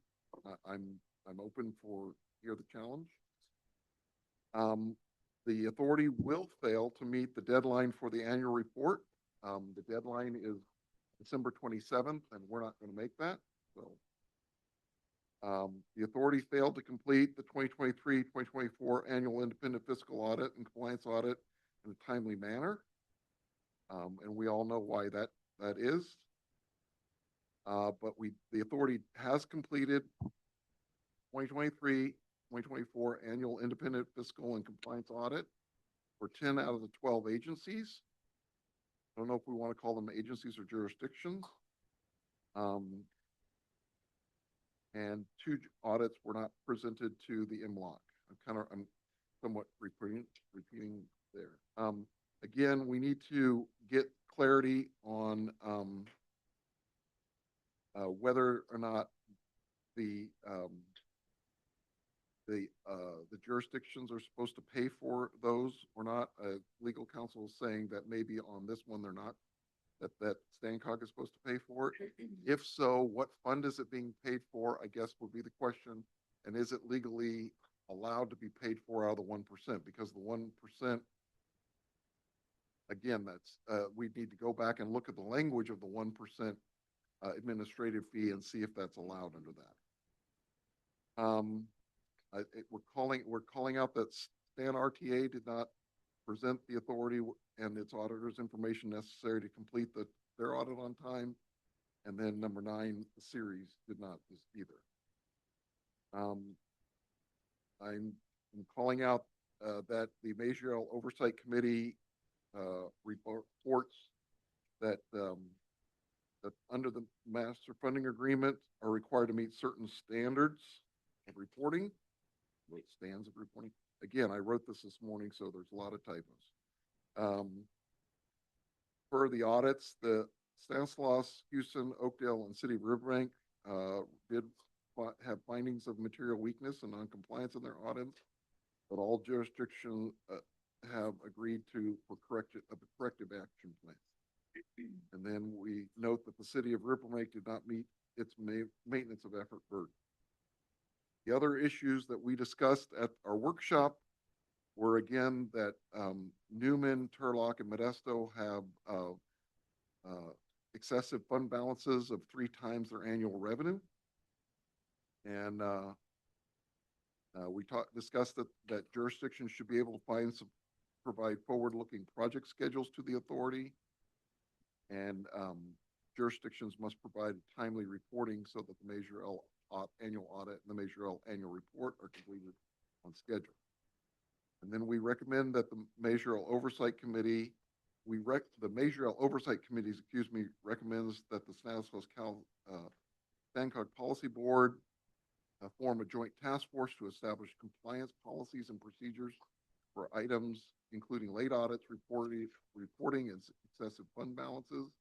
I'm open for hear the challenge. The authority will fail to meet the deadline for the annual report. The deadline is December 27th, and we're not going to make that. So the authority failed to complete the 2023-2024 annual independent fiscal audit and compliance audit in a timely manner. And we all know why that is. But the authority has completed 2023-2024 annual independent fiscal and compliance audit for 10 out of the 12 agencies. I don't know if we want to call them agencies or jurisdictions. And 2 audits were not presented to the MLOC. I'm somewhat repeating there. Again, we need to get clarity on whether or not the jurisdictions are supposed to pay for those or not. Legal counsel is saying that maybe on this one they're not, that StanCog is supposed to pay for it. If so, what fund is it being paid for, I guess would be the question. And is it legally allowed to be paid for out of the 1%? Because the 1%, again, that's we need to go back and look at the language of the 1% administrative fee and see if that's allowed under that. We're calling out that Stan RTA did not present the authority and its auditors information necessary to complete their audit on time. And then number 9, the series did not either. I'm calling out that the Major L Oversight Committee reports that that under the master funding agreement are required to meet certain standards of reporting. Stands of reporting. Again, I wrote this morning, so there's a lot of typos. For the audits, the Stanislaus, Houston, Oakdale, and City of Riverbank did have findings of material weakness and noncompliance in their audits, but all jurisdictions have agreed for corrective action plans. And then we note that the City of Riverbank did not meet its maintenance of effort burden. The other issues that we discussed at our workshop were again that Newman, Turlock, and Modesto have excessive fund balances of 3 times their annual revenue. And we discussed that jurisdictions should be able to provide forward-looking project schedules to the authority. And jurisdictions must provide timely reporting so that the Measure L annual audit and the Measure L annual report are completed on schedule. And then we recommend that the Measure L Oversight Committee, the Measure L Oversight Committee, recommends that the Stanislaus StanCog Policy Board form a joint task force to establish compliance policies and procedures for items including late audits, reporting and excessive fund balances.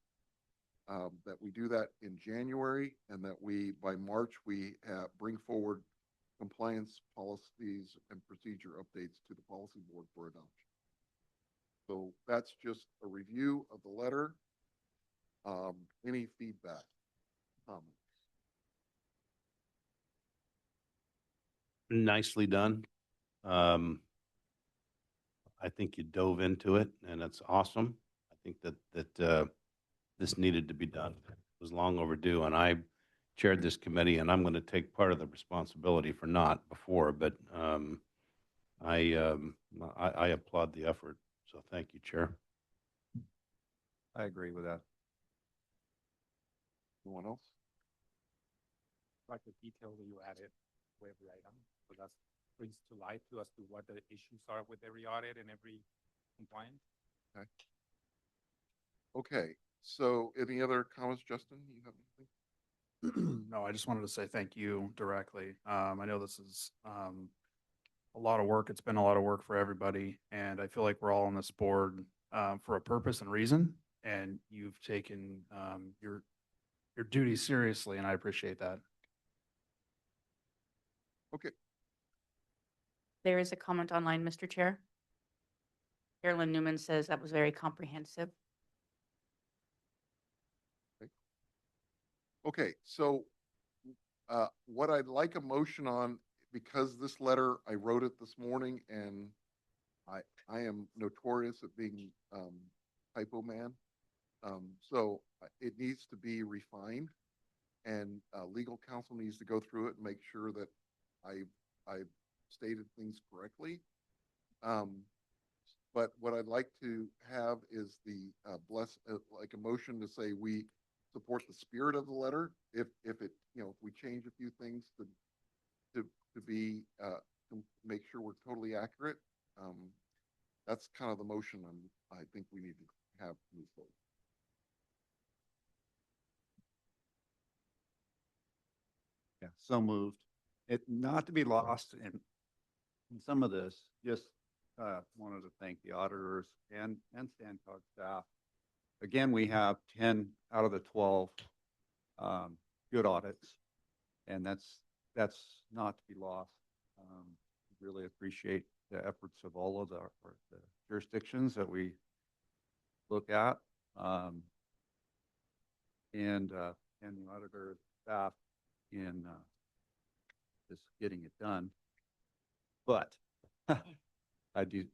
That we do that in January, and that by March, we bring forward compliance policies and procedure updates to the policy board for adoption. So that's just a review of the letter. Any feedback, comments? Nicely done. I think you dove into it, and it's awesome. I think that this needed to be done. It was long overdue, and I chaired this committee, and I'm going to take part of the responsibility for not before, but I applaud the effort. So thank you, Chair. I agree with that. Anyone else? Like the detail that you added to every item, so that brings to light to us to what the issues are with every audit and every compliance. Okay. So any other comments, Justin? You have anything? No, I just wanted to say thank you directly. I know this is a lot of work. It's been a lot of work for everybody, and I feel like we're all on this board for a purpose and reason, and you've taken your duty seriously, and I appreciate that. Okay. There is a comment online, Mr. Chair. Carolyn Newman says that was very comprehensive. Okay, so what I'd like a motion on, because this letter, I wrote it this morning, and I am notorious at being typo man. So it needs to be refined, and legal counsel needs to go through it and make sure that I've stated things correctly. But what I'd like to have is the like a motion to say we support the spirit of the letter. If it, if we change a few things to be to make sure we're totally accurate, that's kind of the motion I think we need to have move forward. Yeah, so moved. It not to be lost in some of this, just wanted to thank the auditors and StanCog staff. Again, we have 10 out of the 12 good audits, and that's not to be lost. Really appreciate the efforts of all of the jurisdictions that we look at, and the auditor staff in just getting it done. But I do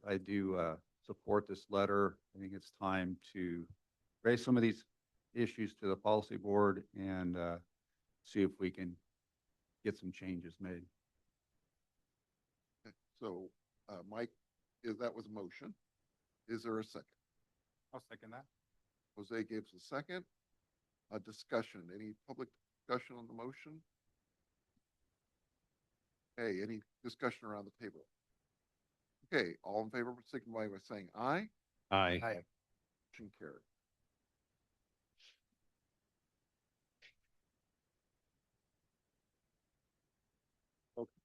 support this letter. I think it's time to raise some of these issues to the policy board and see if we can get some changes made. Okay. So Mike, that was a motion. Is there a second? I'll second that. Jose gives a second. Discussion, any public discussion on the motion? Okay, any discussion around the table? Okay, all in favor, signify by saying aye. Aye. Motion carried. Okay.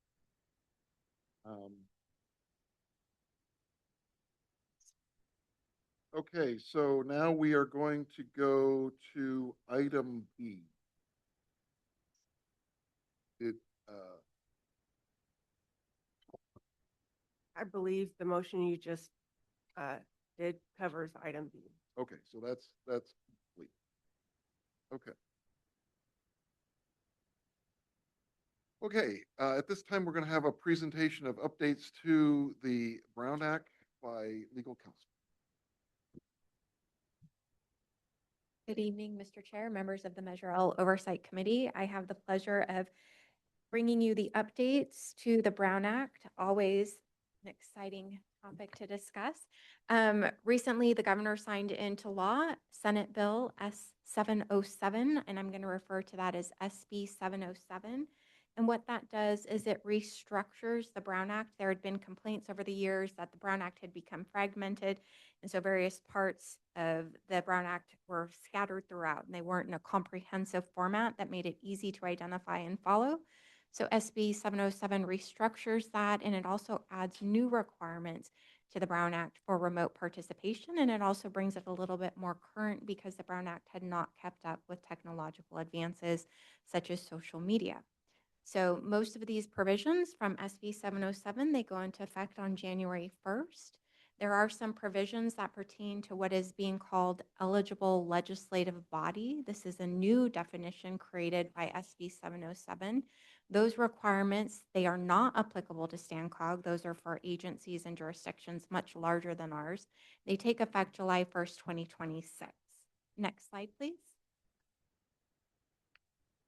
Okay, so now we are going to go to item B. It, I believe the motion you just did covers item B. okay, so that's complete. Okay. Okay, at this time, we're going to have a presentation of updates to the Brown Act by legal counsel. Good evening, Mr. Chair, members of the Measure L Oversight Committee. I have the pleasure of bringing you the updates to the Brown Act, always an exciting topic to discuss. Recently, the governor signed into law Senate Bill S707, and I'm going to refer to that as SB 707. And what that does is it restructures the Brown Act. There had been complaints over the years that the Brown Act had become fragmented, and so various parts of the Brown Act were scattered throughout, and they weren't in a comprehensive format that made it easy to identify and follow. So SB 707 restructures that, and it also adds new requirements to the Brown Act for remote participation, and it also brings it a little bit more current because the Brown Act had not kept up with technological advances such as social media. So most of these provisions from SB 707, they go into effect on January 1st. There are some provisions that pertain to what is being called eligible legislative body. This is a new definition created by SB 707. Those requirements, they are not applicable to StanCog. Those are for agencies and jurisdictions much larger than ours. They take effect July 1st, 2026. Next slide, please.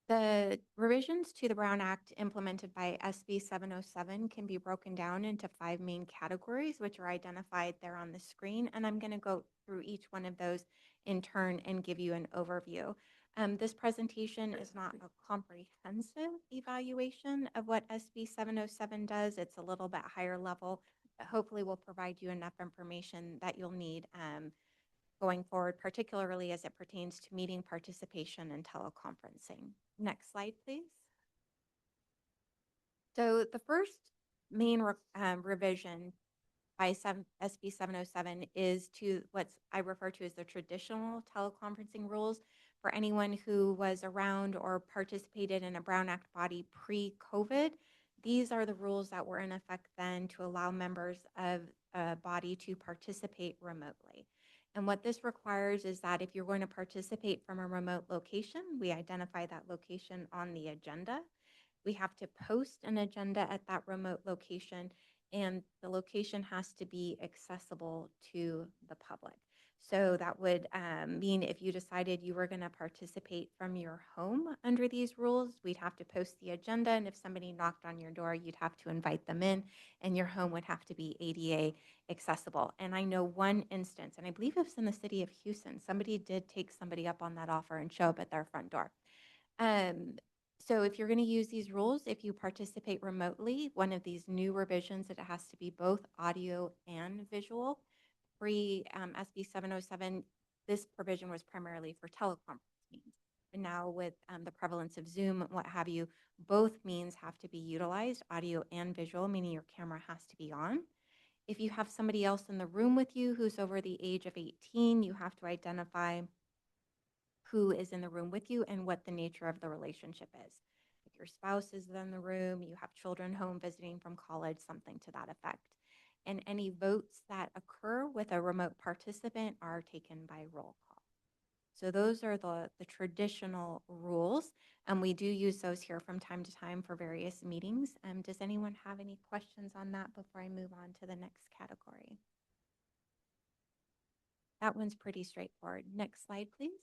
The revisions to the Brown Act implemented by SB 707 can be broken down into 5 main categories, which are identified there on the screen. And I'm going to go through each one of those in turn and give you an overview. This presentation is not a comprehensive evaluation of what SB 707 does. It's a little bit higher level, but hopefully will provide you enough information that you'll need going forward, particularly as it pertains to meeting participation and teleconferencing. Next slide, please. So the first main revision by SB 707 is to what I refer to as the traditional teleconferencing rules for anyone who was around or participated in a Brown Act body pre-COVID. These are the rules that were in effect then to allow members of a body to participate remotely. And what this requires is that if you're going to participate from a remote location, we identify that location on the agenda. We have to post an agenda at that remote location, and the location has to be accessible to the public. So that would mean if you decided you were going to participate from your home under these rules, we'd have to post the agenda. And if somebody knocked on your door, you'd have to invite them in, and your home would have to be ADA accessible. And I know one instance, and I believe it was in the city of Houston, somebody did take somebody up on that offer and show up at their front door. So if you're going to use these rules, if you participate remotely, one of these new revisions, it has to be both audio and visual. Pre-SB 707, this provision was primarily for teleconference meetings. But now with the prevalence of Zoom and what have you, both means have to be utilized, audio and visual, meaning your camera has to be on. If you have somebody else in the room with you who's over the age of 18, you have to identify who is in the room with you and what the nature of the relationship is. If your spouse is in the room, you have children home visiting from college, something to that effect. And any votes that occur with a remote participant are taken by roll call. So those are the traditional rules, and we do use those here from time to time for various meetings. Does anyone have any questions on that before I move on to the next category? That one's pretty straightforward. Next slide, please.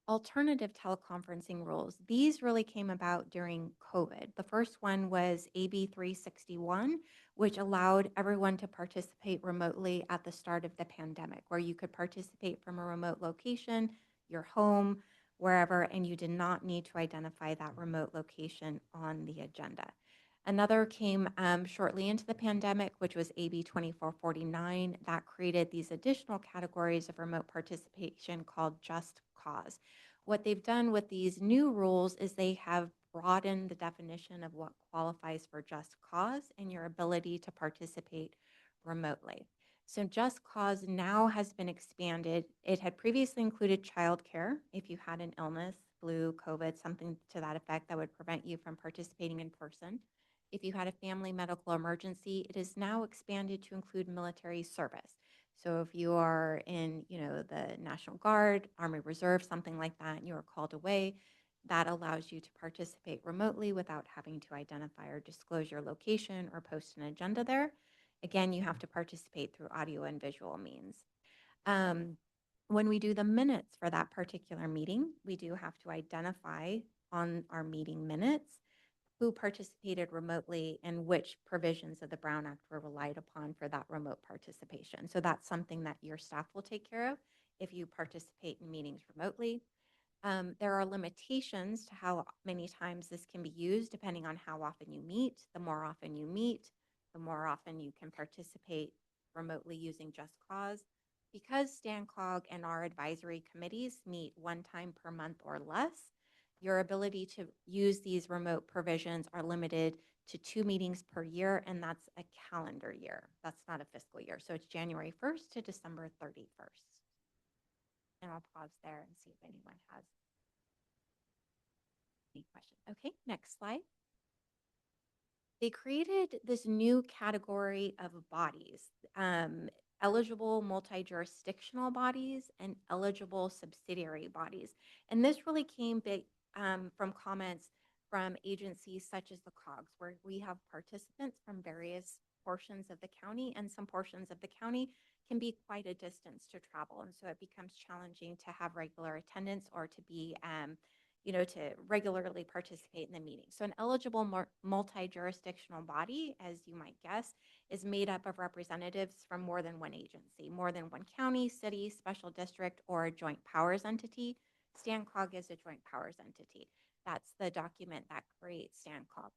alternative teleconferencing rules. These really came about during COVID. The first one was AB 361, which allowed everyone to participate remotely at the start of the pandemic, where you could participate from a remote location, your home, wherever, and you did not need to identify that remote location on the agenda. Another came shortly into the pandemic, which was AB 2449. That created these additional categories of remote participation called just cause. What they've done with these new rules is they have broadened the definition of what qualifies for just cause and your ability to participate remotely. So just cause now has been expanded. It had previously included childcare if you had an illness, flu, COVID, something to that effect that would prevent you from participating in person. If you had a family medical emergency, it is now expanded to include military service. So if you are in, the National Guard, Army Reserve, something like that, and you are called away, that allows you to participate remotely without having to identify or disclose your location or post an agenda there. Again, you have to participate through audio and visual means. When we do the minutes for that particular meeting, we do have to identify on our meeting minutes who participated remotely and which provisions of the Brown Act were relied upon for that remote participation. So that's something that your staff will take care of if you participate in meetings remotely. There are limitations to how many times this can be used depending on how often you meet. The more often you meet, the more often you can participate remotely using Just Cause. Because StanCog and our advisory committees meet one time per month or less, your ability to use these remote provisions are limited to 2 meetings per year, and that's a calendar year. That's not a fiscal year. So it's January 1st to December 31st. And I'll pause there and see if anyone has any questions. Okay, next slide. They created this new category of bodies, eligible multi-jurisdictional bodies and eligible subsidiary bodies. And this really came big from comments from agencies such as the COGS, where we have participants from various portions of the county, and some portions of the county can be quite a distance to travel. And so it becomes challenging to have regular attendance or to be to regularly participate in the meeting. So an eligible multi-jurisdictional body, as you might guess, is made up of representatives from more than one agency, more than one county, city, special district, or a joint powers entity. StanCog is a joint powers entity. That's the document that creates StanCog.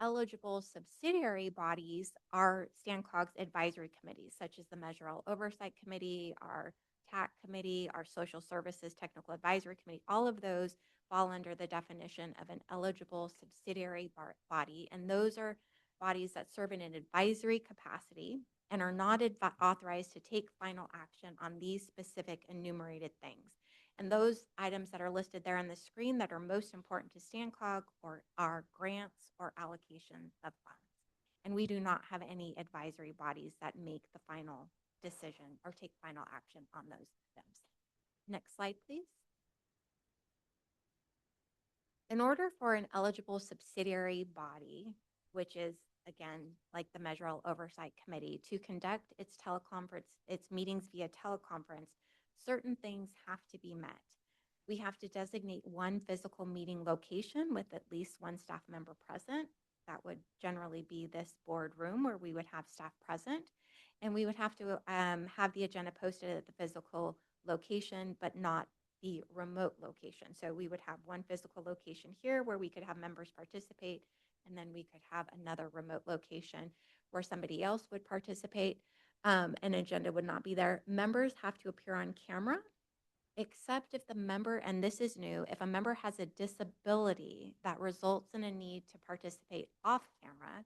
Eligible subsidiary bodies are StanCog's advisory committees, such as the Measure L Oversight Committee, our TAC Committee, our Social Services Technical Advisory Committee. All of those fall under the definition of an eligible subsidiary body, and those are bodies that serve in an advisory capacity and are not authorized to take final action on these specific enumerated things. And those items that are listed there on the screen that are most important to StanCog are grants or allocation of funds. And we do not have any advisory bodies that make the final decision or take final action on those items. Next slide, please. In order for an eligible subsidiary body, which is again like the Measure L Oversight Committee, to conduct its meetings via teleconference, certain things have to be met. We have to designate one physical meeting location with at least one staff member present. That would generally be this board room where we would have staff present. And we would have to have the agenda posted at the physical location, but not the remote location. So we would have one physical location here where we could have members participate, and then we could have another remote location where somebody else would participate. An agenda would not be there. Members have to appear on camera, except if the member, and this is new, if a member has a disability that results in a need to participate off camera,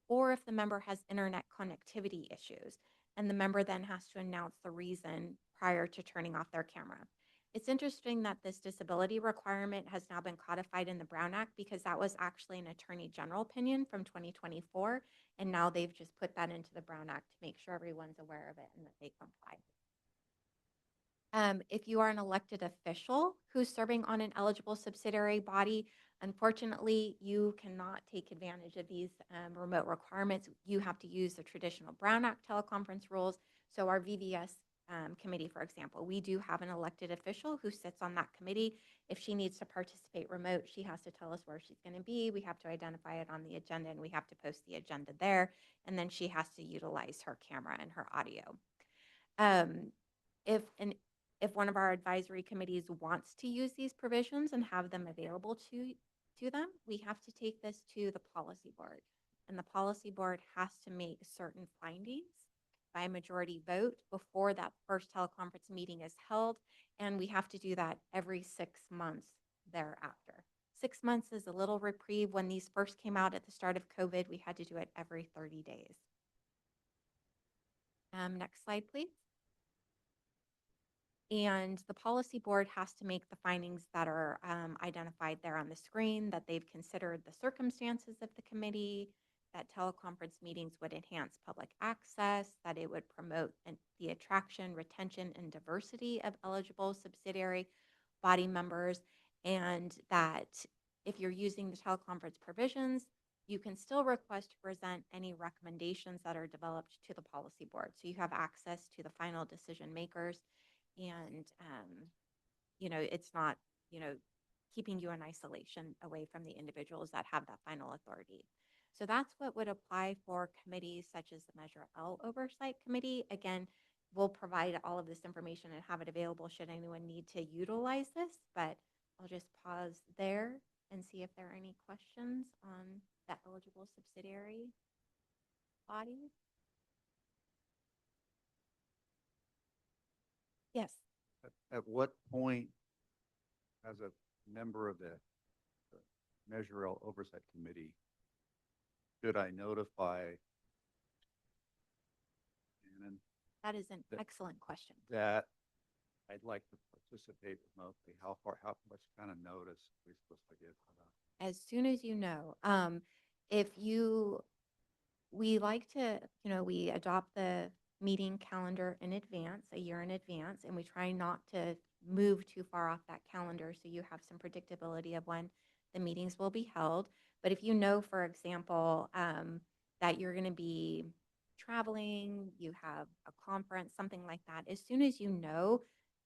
or if the member has internet connectivity issues, and the member then has to announce the reason prior to turning off their camera. It's interesting that this disability requirement has now been codified in the Brown Act, because that was actually an Attorney General opinion from 2024, and now they've just put that into the Brown Act to make sure everyone's aware of it and that they comply. If you are an elected official who's serving on an eligible subsidiary body, unfortunately, you cannot take advantage of these remote requirements. You have to use the traditional Brown Act teleconference rules. So our VVS committee, for example, we do have an elected official who sits on that committee. If she needs to participate remote, she has to tell us where she's going to be. We have to identify it on the agenda, and we have to post the agenda there. And then she has to utilize her camera and her audio. If one of our advisory committees wants to use these provisions and have them available to them, we have to take this to the policy board. And the policy board has to make certain findings by majority vote before that first teleconference meeting is held. And we have to do that every 6 months thereafter. 6 months is a little reprieve. When these first came out at the start of COVID, we had to do it every 30 days. Next slide, please. And the policy board has to make the findings that are identified there on the screen, that they've considered the circumstances of the committee, that teleconference meetings would enhance public access, that it would promote the attraction, retention, and diversity of eligible subsidiary body members, and that if you're using the teleconference provisions, you can still request to present any recommendations that are developed to the policy board. So you have access to the final decision makers, and it's not keeping you in isolation away from the individuals that have that final authority. So that's what would apply for committees such as the Measure L Oversight Committee. Again, we'll provide all of this information and have it available should anyone need to utilize this, but I'll just pause there and see if there are any questions on the eligible subsidiary body. Yes. At what point, as a member of the Measure L Oversight Committee, should I notify Shannon That is an excellent question. that I'd like to participate remotely? How much kind of notice are we supposed to give for that? As soon as you know, we like to, we adopt the meeting calendar in advance, a year in advance, and we try not to move too far off that calendar so you have some predictability of when the meetings will be held. But if you know, for example, that you're going to be traveling, you have a conference, something like that, as soon as you know,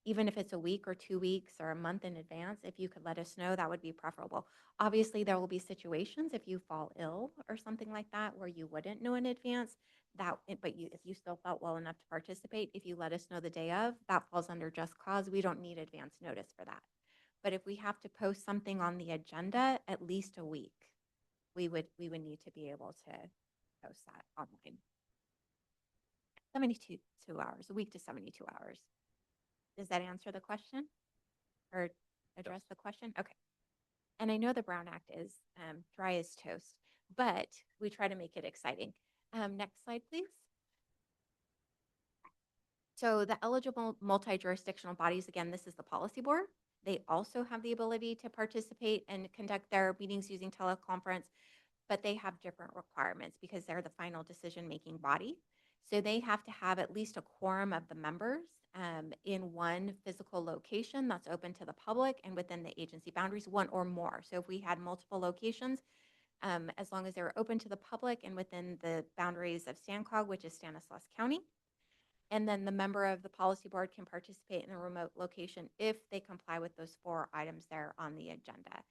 even if it's a week or 2 weeks or a month in advance, if you could let us know, that would be preferable. Obviously, there will be situations if you fall ill or something like that where you wouldn't know in advance, but if you still felt well enough to participate, if you let us know the day of, that falls under just cause. We don't need advance notice for that. But if we have to post something on the agenda, at least a week, we would need to be able to post that online. 72 hours, a week to 72 hours. Does that answer the question or address the question? Okay. And I know the Brown Act is dry as toast, but we try to make it exciting. Next slide, please. So the eligible multi-jurisdictional bodies, again, this is the policy board. They also have the ability to participate and conduct their meetings using teleconference, but they have different requirements because they're the final decision-making body. So they have to have at least a quorum of the members in one physical location that's open to the public and within the agency boundaries, one or more. So if we had multiple locations, as long as they were open to the public and within the boundaries of StanCog, which is Stanislaus County, and then the member of the policy board can participate in a remote location if they comply with those 4 items there on the agenda.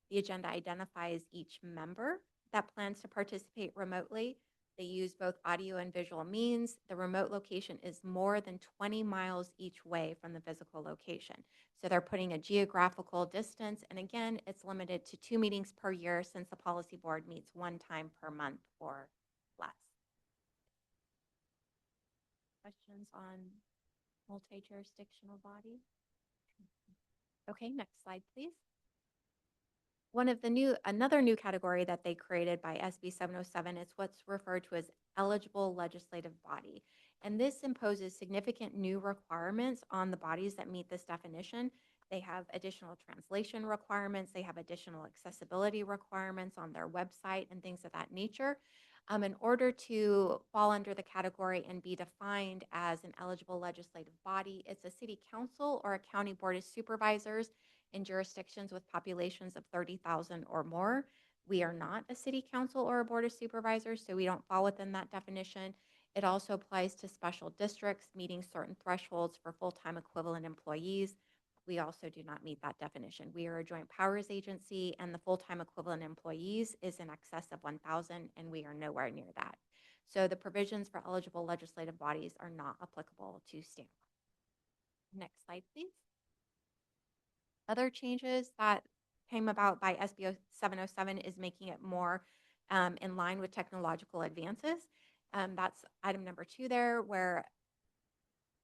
The agenda identifies each member that plans to participate remotely. They use both audio and visual means. The remote location is more than 20 miles each way from the physical location. So they're putting a geographical distance. And again, it's limited to 2 meetings per year since the policy board meets 1 time per month or less. Questions on multi-jurisdictional body? Okay, next slide, please. Another new category that they created by SB 707 is what's referred to as eligible legislative body. And this imposes significant new requirements on the bodies that meet this definition. They have additional translation requirements. They have additional accessibility requirements on their website and things of that nature. In order to fall under the category and be defined as an eligible legislative body, it's a city council or a county board of supervisors in jurisdictions with populations of 30,000 or more. We are not a city council or a board of supervisors, so we don't fall within that definition. It also applies to special districts meeting certain thresholds for full-time equivalent employees. We also do not meet that definition. We are a joint powers agency, and the full-time equivalent employees is in excess of 1,000, and we are nowhere near that. So the provisions for eligible legislative bodies are not applicable to STANCOG. Next slide, please. Other changes that came about by SB 707 is making it more in line with technological advances. That's item number 2 there, where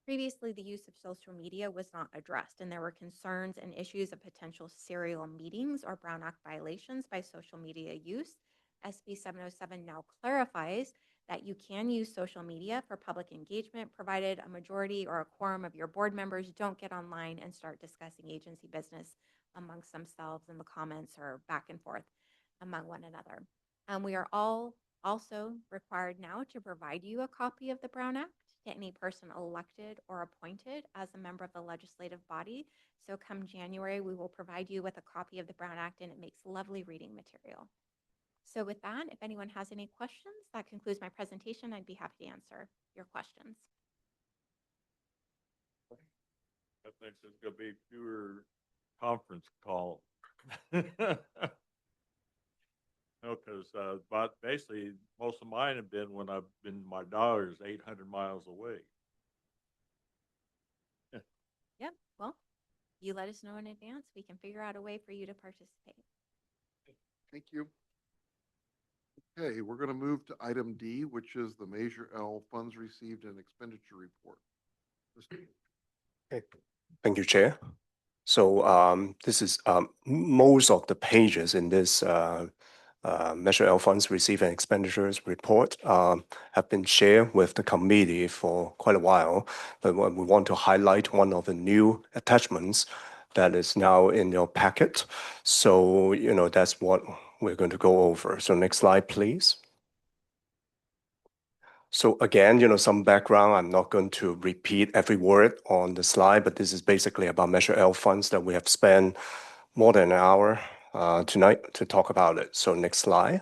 previously the use of social media was not addressed, and there were concerns and issues of potential serial meetings or Brown Act violations by social media use. SB 707 now clarifies that you can use social media for public engagement, provided a majority or a quorum of your board members don't get online and start discussing agency business amongst themselves in the comments or back and forth among one another. We are all also required now to provide you a copy of the Brown Act to any person elected or appointed as a member of the legislative body. So come January, we will provide you with a copy of the Brown Act, and it makes lovely reading material. So with that, if anyone has any questions, that concludes my presentation. I'd be happy to answer your questions. I think there's gonna be fewer conference calls. No, because but basically most of mine have been when I've been my daughter's 800 miles away. Yep. Well, you let us know in advance. We can figure out a way for you to participate. Thank you. Okay, we're going to move to item D, which is the Measure L funds received and expenditure report. Okay. Thank you, Chair. So this is most of the pages in this Measure L funds received and expenditures report have been shared with the committee for quite a while, but we want to highlight one of the new attachments that is now in your packet. So, that's what we're going to go over. So next slide, please. So again, some background. I'm not going to repeat every word on the slide, but this is basically about Measure L funds that we have spent more than an hour tonight to talk about it. So next slide.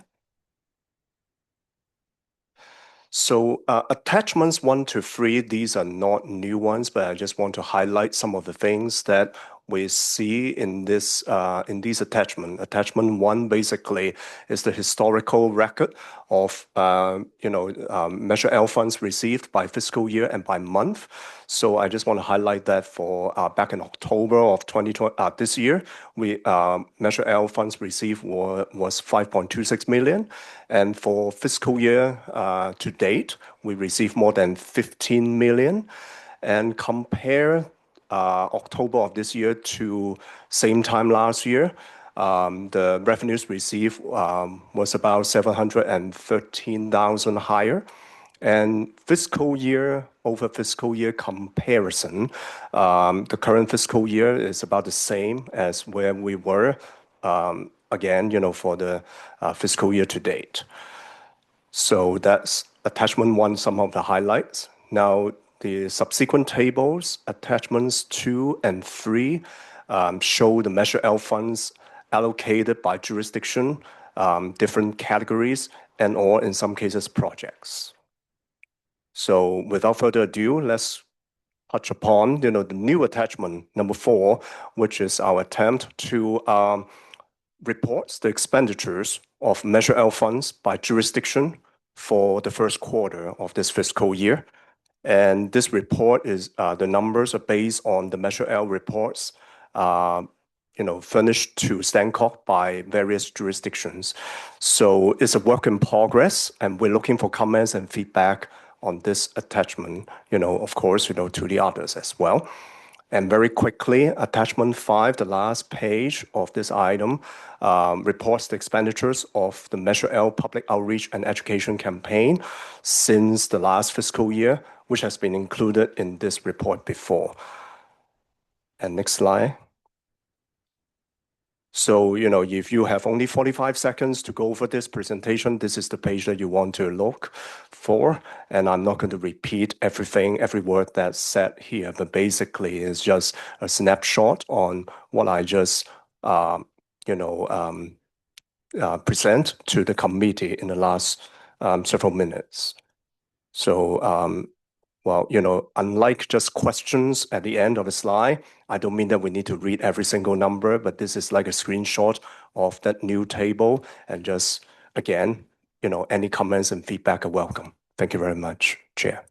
So attachments 1 to 3, these are not new ones, but I just want to highlight some of the things that we see in this in these attachments. Attachment 1 basically is the historical record of Measure L funds received by fiscal year and by month. So I just want to highlight that for back in October of 2020 this year, we Measure L funds received was 5.26 million, and for fiscal year to date, we received more than 15 million. And compare October of this year to same time last year, the revenues received was about 713,000 higher. And fiscal year over fiscal year comparison, the current fiscal year is about the same as where we were, again, for the fiscal year to date. So that's attachment 1, some of the highlights. Now, the subsequent tables, attachments 2 and 3, show the Measure L funds allocated by jurisdiction, different categories, and or in some cases projects. So without further ado, let's touch upon the new attachment number 4, which is our attempt to report the expenditures of Measure L funds by jurisdiction for the first quarter of this fiscal year. And this report is the numbers are based on the Measure L reports furnished to STANCOG by various jurisdictions. So it's a work in progress, and we're looking for comments and feedback on this attachment, of course, to the others as well. And very quickly, attachment 5, the last page of this item, reports the expenditures of the Measure L public outreach and education campaign since the last fiscal year, which has been included in this report before. And next slide. So, if you have only 45 seconds to go over this presentation, this is the page that you want to look for. And I'm not going to repeat everything, every word that's said here, but basically it's just a snapshot on what I just, present to the committee in the last several minutes. So, well, unlike just questions at the end of the slide, I don't mean that we need to read every single number, but this is like a screenshot of that new table. And just, again, any comments and feedback are welcome. Thank you very much, Chair.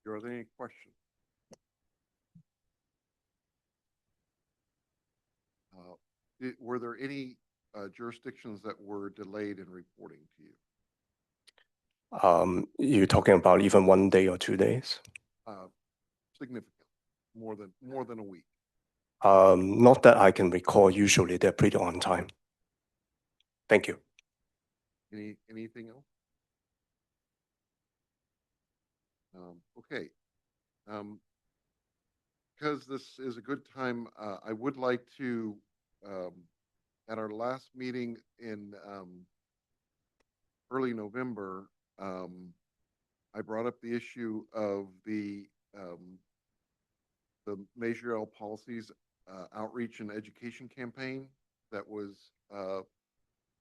Are there any questions? Were there any jurisdictions that were delayed in reporting to you? You're talking about even 1 day or 2 days? Significant, more than a week. Not that I can recall. Usually they're pretty on time. Thank you. Anything else? Okay. Because this is a good time, I would like to, at our last meeting in early November, I brought up the issue of the Measure L policies outreach and education campaign that was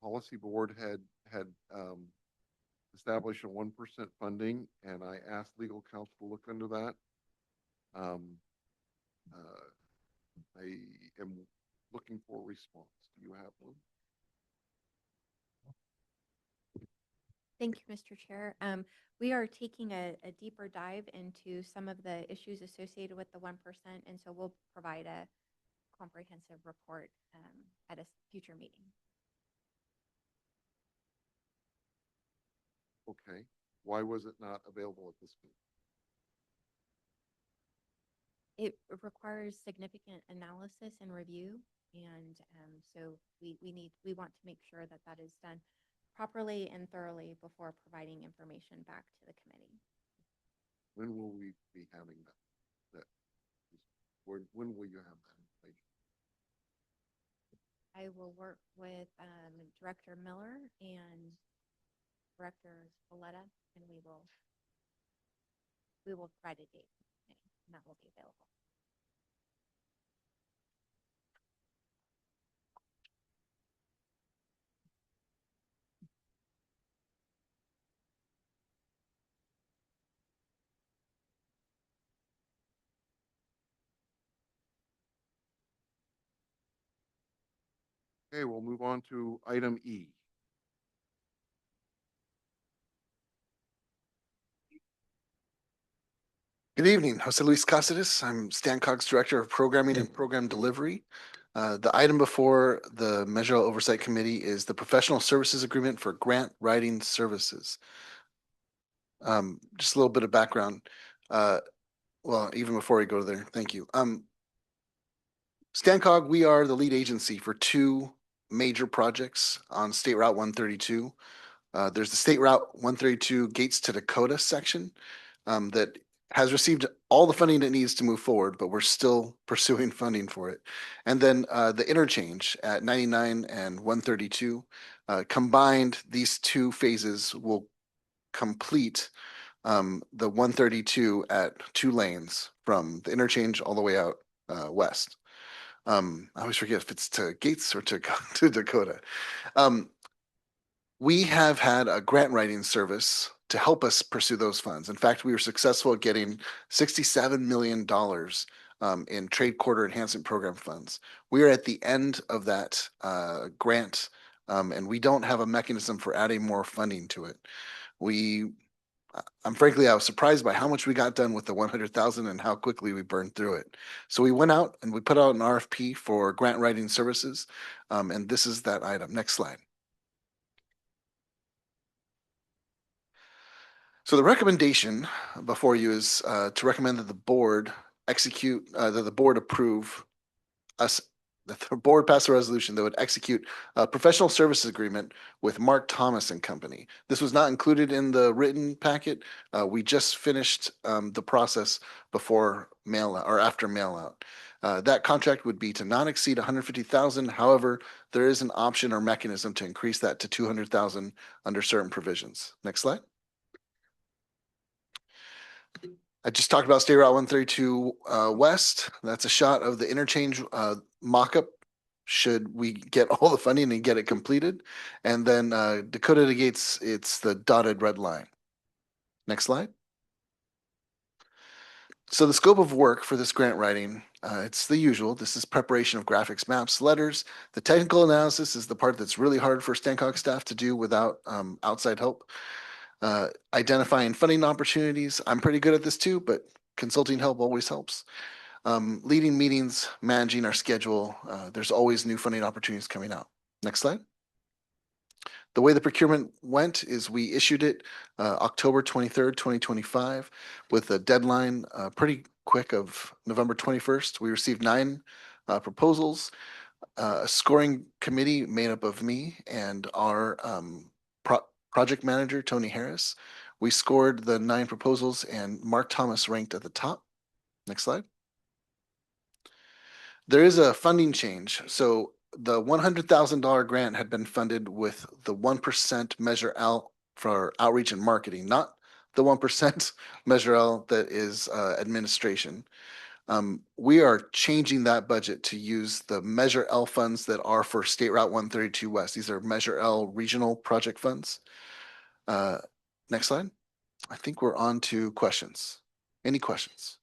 policy board had established a 1% funding, and I asked legal counsel to look into that. I am looking for a response. Do you have one? Thank you, Mr. Chair. We are taking a deeper dive into some of the issues associated with the 1%, and so we'll provide a comprehensive report at a future meeting. Okay. Why was it not available at this meeting? It requires significant analysis and review, and so we want to make sure that that is done properly and thoroughly before providing information back to the committee. When will we be having that? When will you have that information? I will work with Director Miller and Director Valletta, and we will provide a date, and that will be available. Okay, we'll move on to item E. Good evening, Jose Luis Cáceres. I'm Stan Cogg's Director of Programming and Program Delivery. The item before the Measure L Oversight Committee is the Professional Services Agreement for Grant Writing Services. Just a little bit of background. Well, even before we go there, thank you. Stan Cog, we are the lead agency for 2 major projects on State Route 132. There's the State Route 132 Gates to Dakota section that has received all the funding it needs to move forward, but we're still pursuing funding for it. And then the interchange at 99 and 132, combined, these 2 phases will complete the 132 at 2 lanes from the interchange all the way out west. I always forget if it's to Gates or to Dakota. We have had a grant writing service to help us pursue those funds. In fact, we were successful at getting $67 million in Trade Quarter Enhancement Program funds. We are at the end of that grant, and we don't have a mechanism for adding more funding to it. I was surprised by how much we got done with the 100,000 and how quickly we burned through it. So we went out and we put out an RFP for grant writing services, and this is that item. Next slide. So the recommendation before you is to recommend that the board approve us, that the board pass a resolution that would execute a professional services agreement with Mark Thomas and Company. This was not included in the written packet. We just finished the process before mail out or after mail out. That contract would be to not exceed 150,000. However, there is an option or mechanism to increase that to 200,000 under certain provisions. Next slide. I just talked about State Route 132 West. That's a shot of the interchange mock-up should we get all the funding and get it completed. And then Dakota to Gates, it's the dotted red line. Next slide. So the scope of work for this grant writing, it's the usual. This is preparation of graphics, maps, letters. The technical analysis is the part that's really hard for Stancock staff to do without outside help. Identifying funding opportunities. I'm pretty good at this too, but consulting help always helps. Leading meetings, managing our schedule. There's always new funding opportunities coming out. Next slide. The way the procurement went is we issued it October 23rd, 2025, with a deadline pretty quick of November 21st. We received 9 proposals, a scoring committee made up of me and our project manager, Tony Harris. We scored the 9 proposals and Mark Thomas ranked at the top. Next slide. There is a funding change. So the $100,000 grant had been funded with the 1% Measure L for outreach and marketing, not the 1% Measure L that is administration. We are changing that budget to use the Measure L funds that are for State Route 132 West. These are Measure L regional project funds. Next slide. I think we're on to questions. Any questions?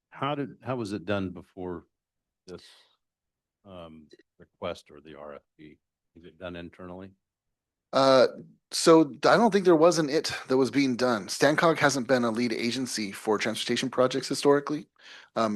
How was it done before this request or the RFP? Is it done internally? So I don't think there was an it that was being done. Stancock hasn't been a lead agency for transportation projects historically.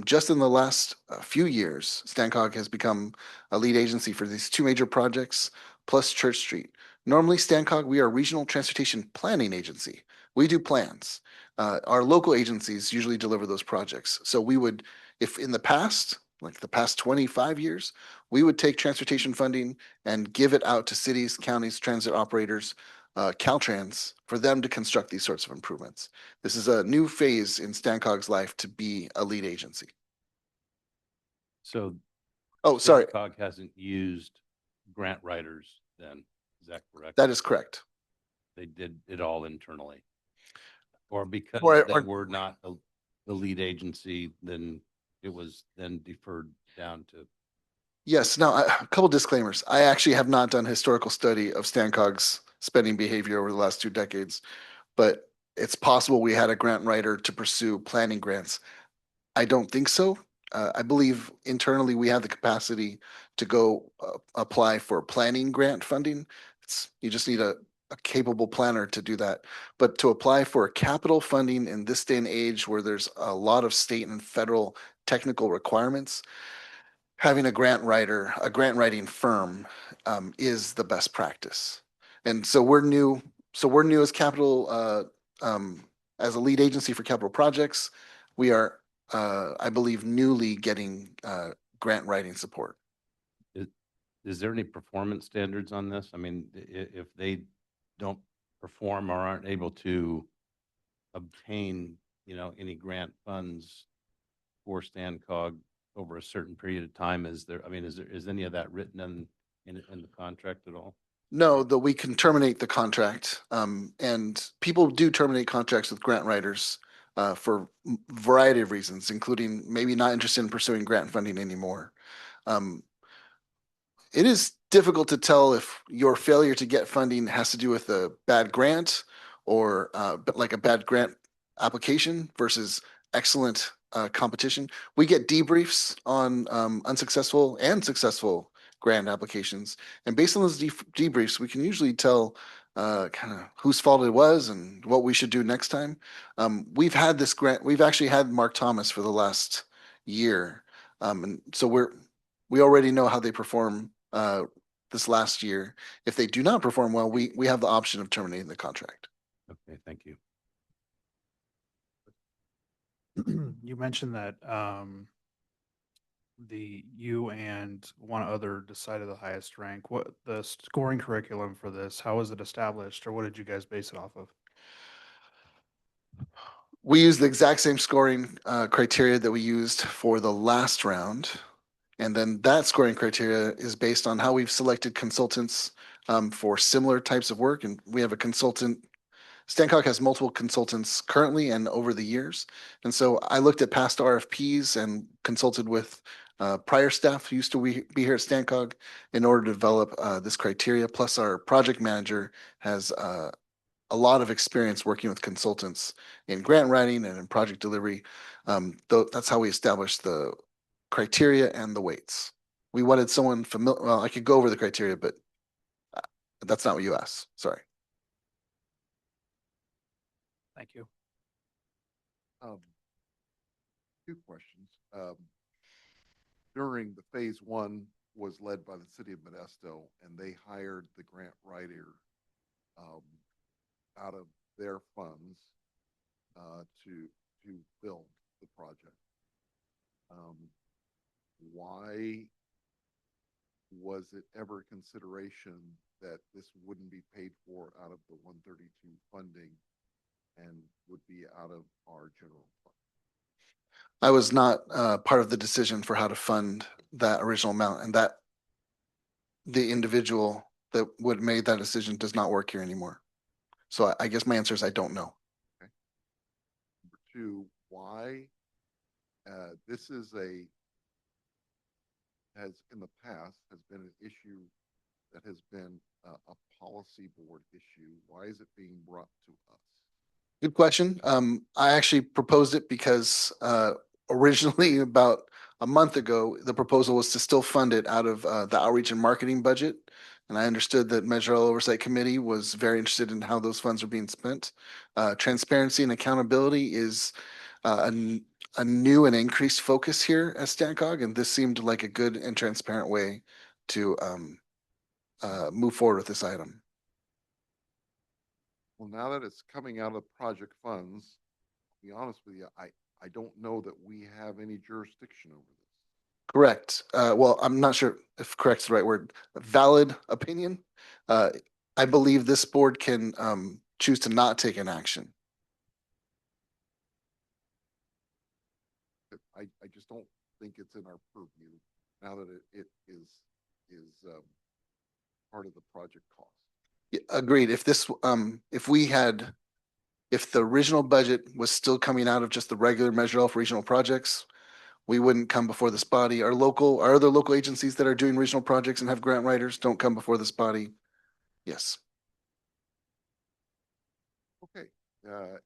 Just in the last few years, Stancock has become a lead agency for these 2 major projects plus Church Street. Normally, Stancock, we are a regional transportation planning agency. We do plans. Our local agencies usually deliver those projects. So we would, if in the past, like the past 25 years, we would take transportation funding and give it out to cities, counties, transit operators, Caltrans, for them to construct these sorts of improvements. This is a new phase in Stancock's life to be a lead agency. So Oh, sorry. Stancock hasn't used grant writers then, is that correct? That is correct. They did it all internally? Or because Or- they were not the lead agency, then it was then deferred down to? Yes. Now, a couple disclaimers. I actually have not done historical study of Stancock's spending behavior over the last 2 decades, but it's possible we had a grant writer to pursue planning grants. I don't think so. I believe internally we have the capacity to go apply for planning grant funding. You just need a capable planner to do that. But to apply for capital funding in this day and age where there's a lot of state and federal technical requirements, having a grant writer, a grant writing firm is the best practice. And so we're new. So we're new as as a lead agency for capital projects. We are, I believe, newly getting grant writing support. Is there any performance standards on this? I mean, if they don't perform or aren't able to obtain, any grant funds for Stancog over a certain period of time, is any of that written in the contract at all? No, that we can terminate the contract. And people do terminate contracts with grant writers for a variety of reasons, including maybe not interested in pursuing grant funding anymore. It is difficult to tell if your failure to get funding has to do with a bad grant or like a bad grant application versus excellent competition. We get debriefs on unsuccessful and successful grant applications. And based on those debriefs, we can usually tell kind of whose fault it was and what we should do next time. We've had this grant, we've actually had Mark Thomas for the last year. And so we already know how they perform this last year. If they do not perform well, we have the option of terminating the contract. Okay, thank you. You mentioned that you and one other decided the highest rank. What the scoring curriculum for this? How was it established, or what did you guys base it off of? We use the exact same scoring criteria that we used for the last round. And then that scoring criteria is based on how we've selected consultants for similar types of work. And we have a consultant. Stancock has multiple consultants currently and over the years. And so I looked at past RFPs and consulted with prior staff who used to be here at Stancock in order to develop this criteria. Plus our project manager has a lot of experience working with consultants in grant writing and in project delivery. Though that's how we established the criteria and the weights. We wanted someone familiar. Well, I could go over the criteria, but that's not what you asked. Sorry. Thank you. Two questions. During the phase one was led by the city of Modesto, and they hired the grant writer out of their funds to build the project. Why was it ever a consideration that this wouldn't be paid for out of the 132 funding and would be out of our general fund? I was not part of the decision for how to fund that original amount, and that the individual that would made that decision does not work here anymore. So I guess my answer is I don't know. Okay. Number two, why this is has in the past has been an issue that has been a policy board issue. Why is it being brought to us? Good question. I actually proposed it because originally about a month ago, the proposal was to still fund it out of the outreach and marketing budget. And I understood that Measure L Oversight Committee was very interested in how those funds are being spent. Transparency and accountability is a new and increased focus here at StanCog, and this seemed like a good and transparent way to move forward with this item. Well, now that it's coming out of project funds, to be honest with you, I don't know that we have any jurisdiction over this. Correct. Well, I'm not sure if correct's the right word. Valid opinion. I believe this board can choose to not take an action. I just don't think it's in our purview now that it is part of the project cost. Yeah, agreed. If this, if the original budget was still coming out of just the regular Measure L for regional projects, we wouldn't come before this body. Our other local agencies that are doing regional projects and have grant writers don't come before this body. Yes. Okay.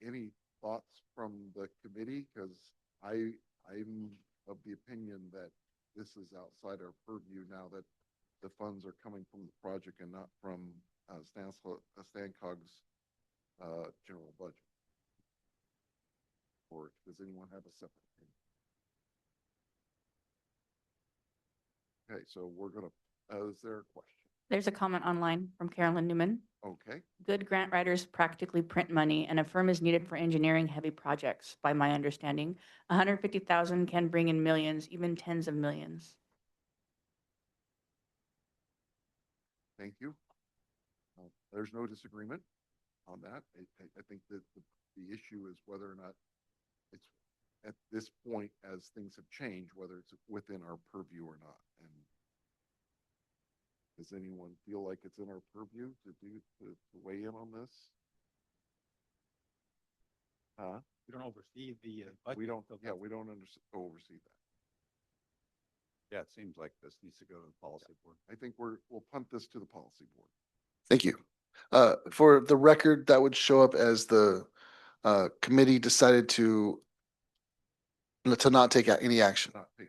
Any thoughts from the committee? Because I'm of the opinion that this is outside our purview now that the funds are coming from the project and not from StanCog's general budget. Or does anyone have a separate opinion? Okay, so we're gonna. Is there a question? There's a comment online from Carolyn Newman. Okay. Good grant writers practically print money, and a firm is needed for engineering-heavy projects, by my understanding. 150,000 can bring in millions, even tens of millions. Thank you. There's no disagreement on that. I think that the issue is whether or not it's at this point, as things have changed, whether it's within our purview or not. And does anyone feel like it's in our purview to weigh in on this? We don't oversee the budget. We don't. so Yeah, that's- we don't oversee that. Yeah, it seems like this needs to go to the policy board. I think we'll punt this to the policy board. Thank you. For the record, that would show up as the committee decided to not take any action. Not pay.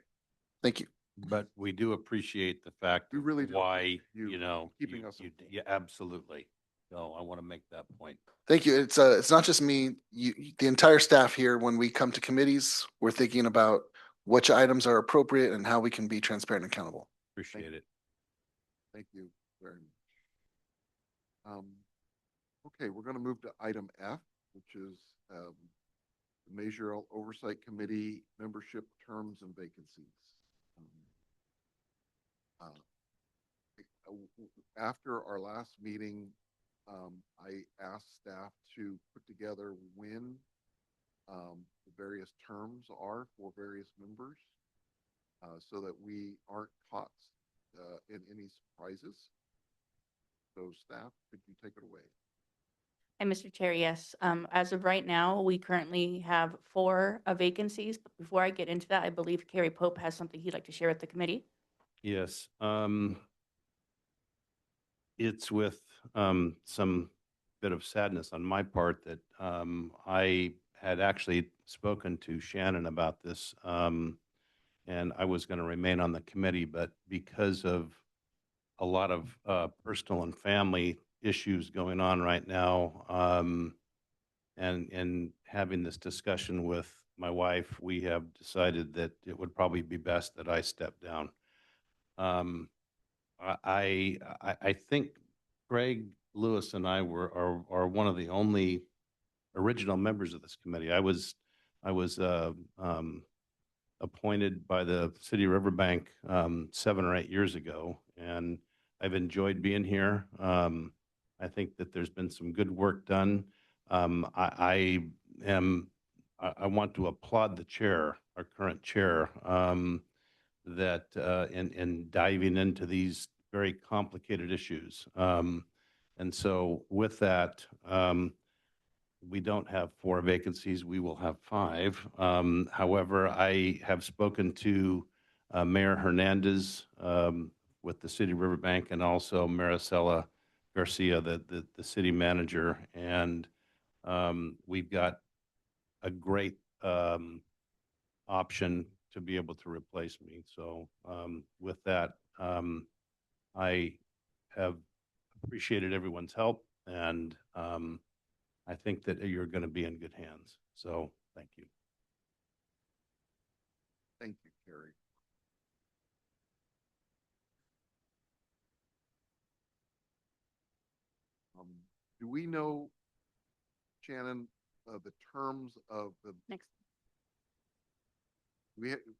Thank you. But we do appreciate the fact We really do why, appreciate you you know, keeping us informed. yeah, absolutely. So I want to make that point. Thank you. It's not just me, the entire staff here, when we come to committees, we're thinking about which items are appropriate and how we can be transparent and accountable. Appreciate it. Thank you very much. Okay, we're going to move to item F, which is the Measure L Oversight Committee membership terms and vacancies. After our last meeting, I asked staff to put together when the various terms are for various members so that we aren't caught in any surprises. So staff, could you take it away? And Mr. Chair, yes, as of right now, we currently have 4 vacancies. But before I get into that, I believe Kerry Pope has something he'd like to share with the committee. Yes. It's with some bit of sadness on my part that I had actually spoken to Shannon about this, and I was going to remain on the committee, but because of a lot of personal and family issues going on right now, and having this discussion with my wife, we have decided that it would probably be best that I step down. I think Greg Lewis and I are one of the only original members of this committee. I was appointed by the city of Riverbank 7 or 8 years ago, and I've enjoyed being here. I think that there's been some good work done. I want to applaud the chair, our current chair, that in diving into these very complicated issues. And so with that, we don't have 4 vacancies. We will have 5. However, I have spoken to Mayor Hernandez with the city of Riverbank, and also Maricela Garcia, the city manager, and we've got a great option to be able to replace me. So with that, I have appreciated everyone's help, and I think that you're going to be in good hands. So thank you. Thank you, Kerry. Do we know, Shannon, the terms of the, Next.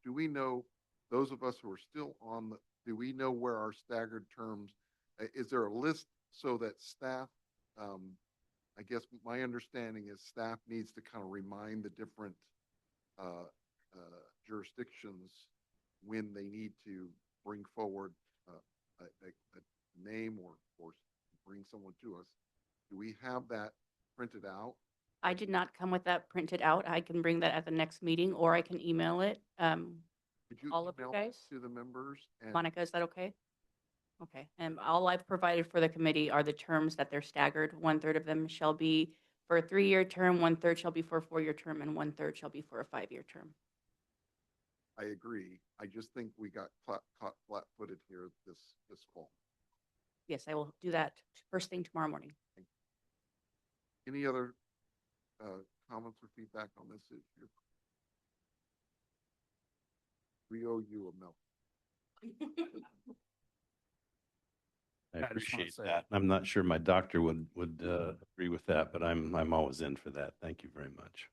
do we know, those of us who are still on the, do we know where our staggered terms, is there a list so that staff, I guess my understanding is staff needs to kind of remind the different jurisdictions when they need to bring forward a name or bring someone to us. Do we have that printed out? I did not come with that printed out. I can bring that at the next meeting, or I can email it. Could you All of you email guys? to the members? And Monica, is that okay? Okay, and all I've provided for the committee are the terms that they're staggered. 1/3 of them shall be for a 3-year term, 1/3 shall be for a 4-year term, and 1/3 shall be for a 5-year term. I agree. I just think we got caught flat-footed here this fall. Yes, I will do that first thing tomorrow morning. Any other comments or feedback on this issue? We owe you a milk. I I just wanna appreciate say- that. I'm not sure my doctor would agree with that, but I'm always in for that. Thank you very much.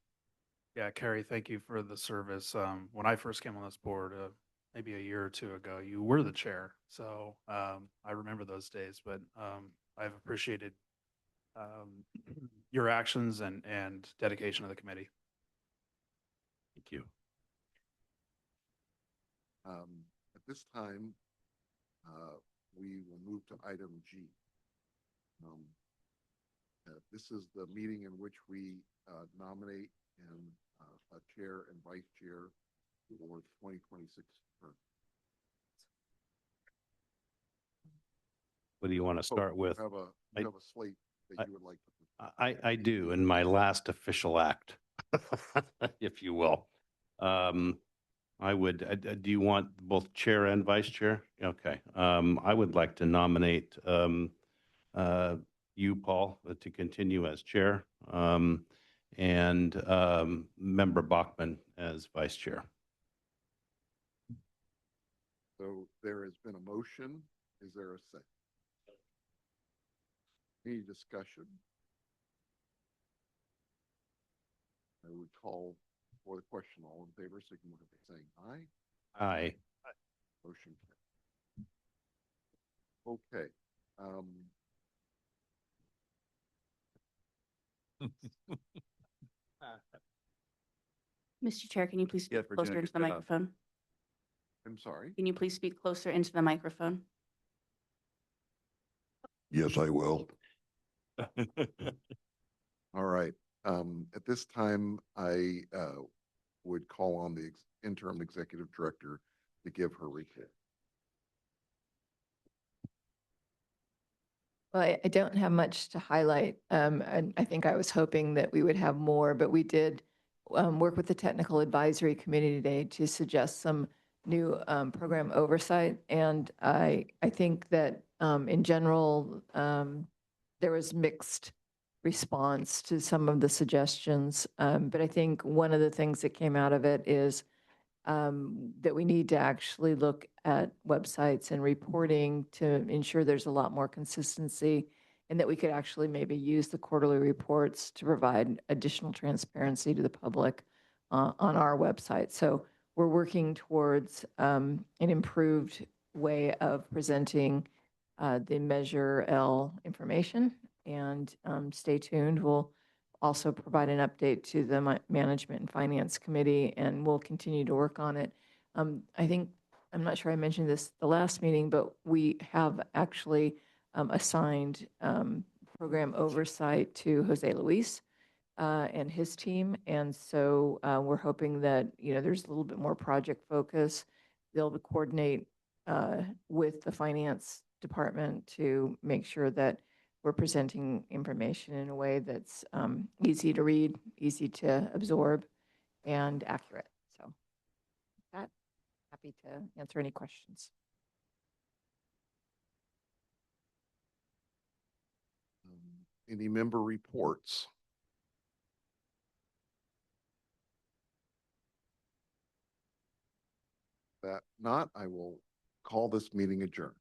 Yeah, Carrie, thank you for the service. When I first came on this board, maybe a year or 2 ago, you were the chair. So I remember those days, but I've appreciated your actions and dedication to the committee. Thank you. At this time, we will move to item G. This is the meeting in which we nominate and a chair and vice chair for the 2026 term. What do you want to start with? You have a slate that you would like to. I do, in my last official act, if you will. I would, do you want both chair and vice chair? Okay. I would like to nominate you, Paul, to continue as chair, and member Bachman as vice chair. So there has been a motion. Is there a second? Any discussion? I would call for the question. All in favor, signify by saying aye. Aye. Motion carried. Okay. Mr. Chair, can you please Yes, speak Virginia, closer into the good job. microphone? I'm sorry. Can you please speak closer into the microphone? Yes, I will. All right. At this time, I would call on the interim executive director to give her report. Well, I don't have much to highlight. And I think I was hoping that we would have more, but we did work with the Technical Advisory Committee today to suggest some new program oversight. And I think that in general, there was mixed response to some of the suggestions. But I think one of the things that came out of it is that we need to actually look at websites and reporting to ensure there's a lot more consistency, and that we could actually maybe use the quarterly reports to provide additional transparency to the public on our website. So we're working towards an improved way of presenting the Measure L information, and stay tuned. We'll also provide an update to the Management and Finance Committee, and we'll continue to work on it. I think, I'm not sure I mentioned this the last meeting, but we have actually assigned program oversight to Jose Luis and his team. And so we're hoping that, there's a little bit more project focus. They'll coordinate with the finance department to make sure that we're presenting information in a way that's easy to read, easy to absorb, and accurate. So with that, happy to answer any questions. Any member reports? That not, I will call this meeting adjourned.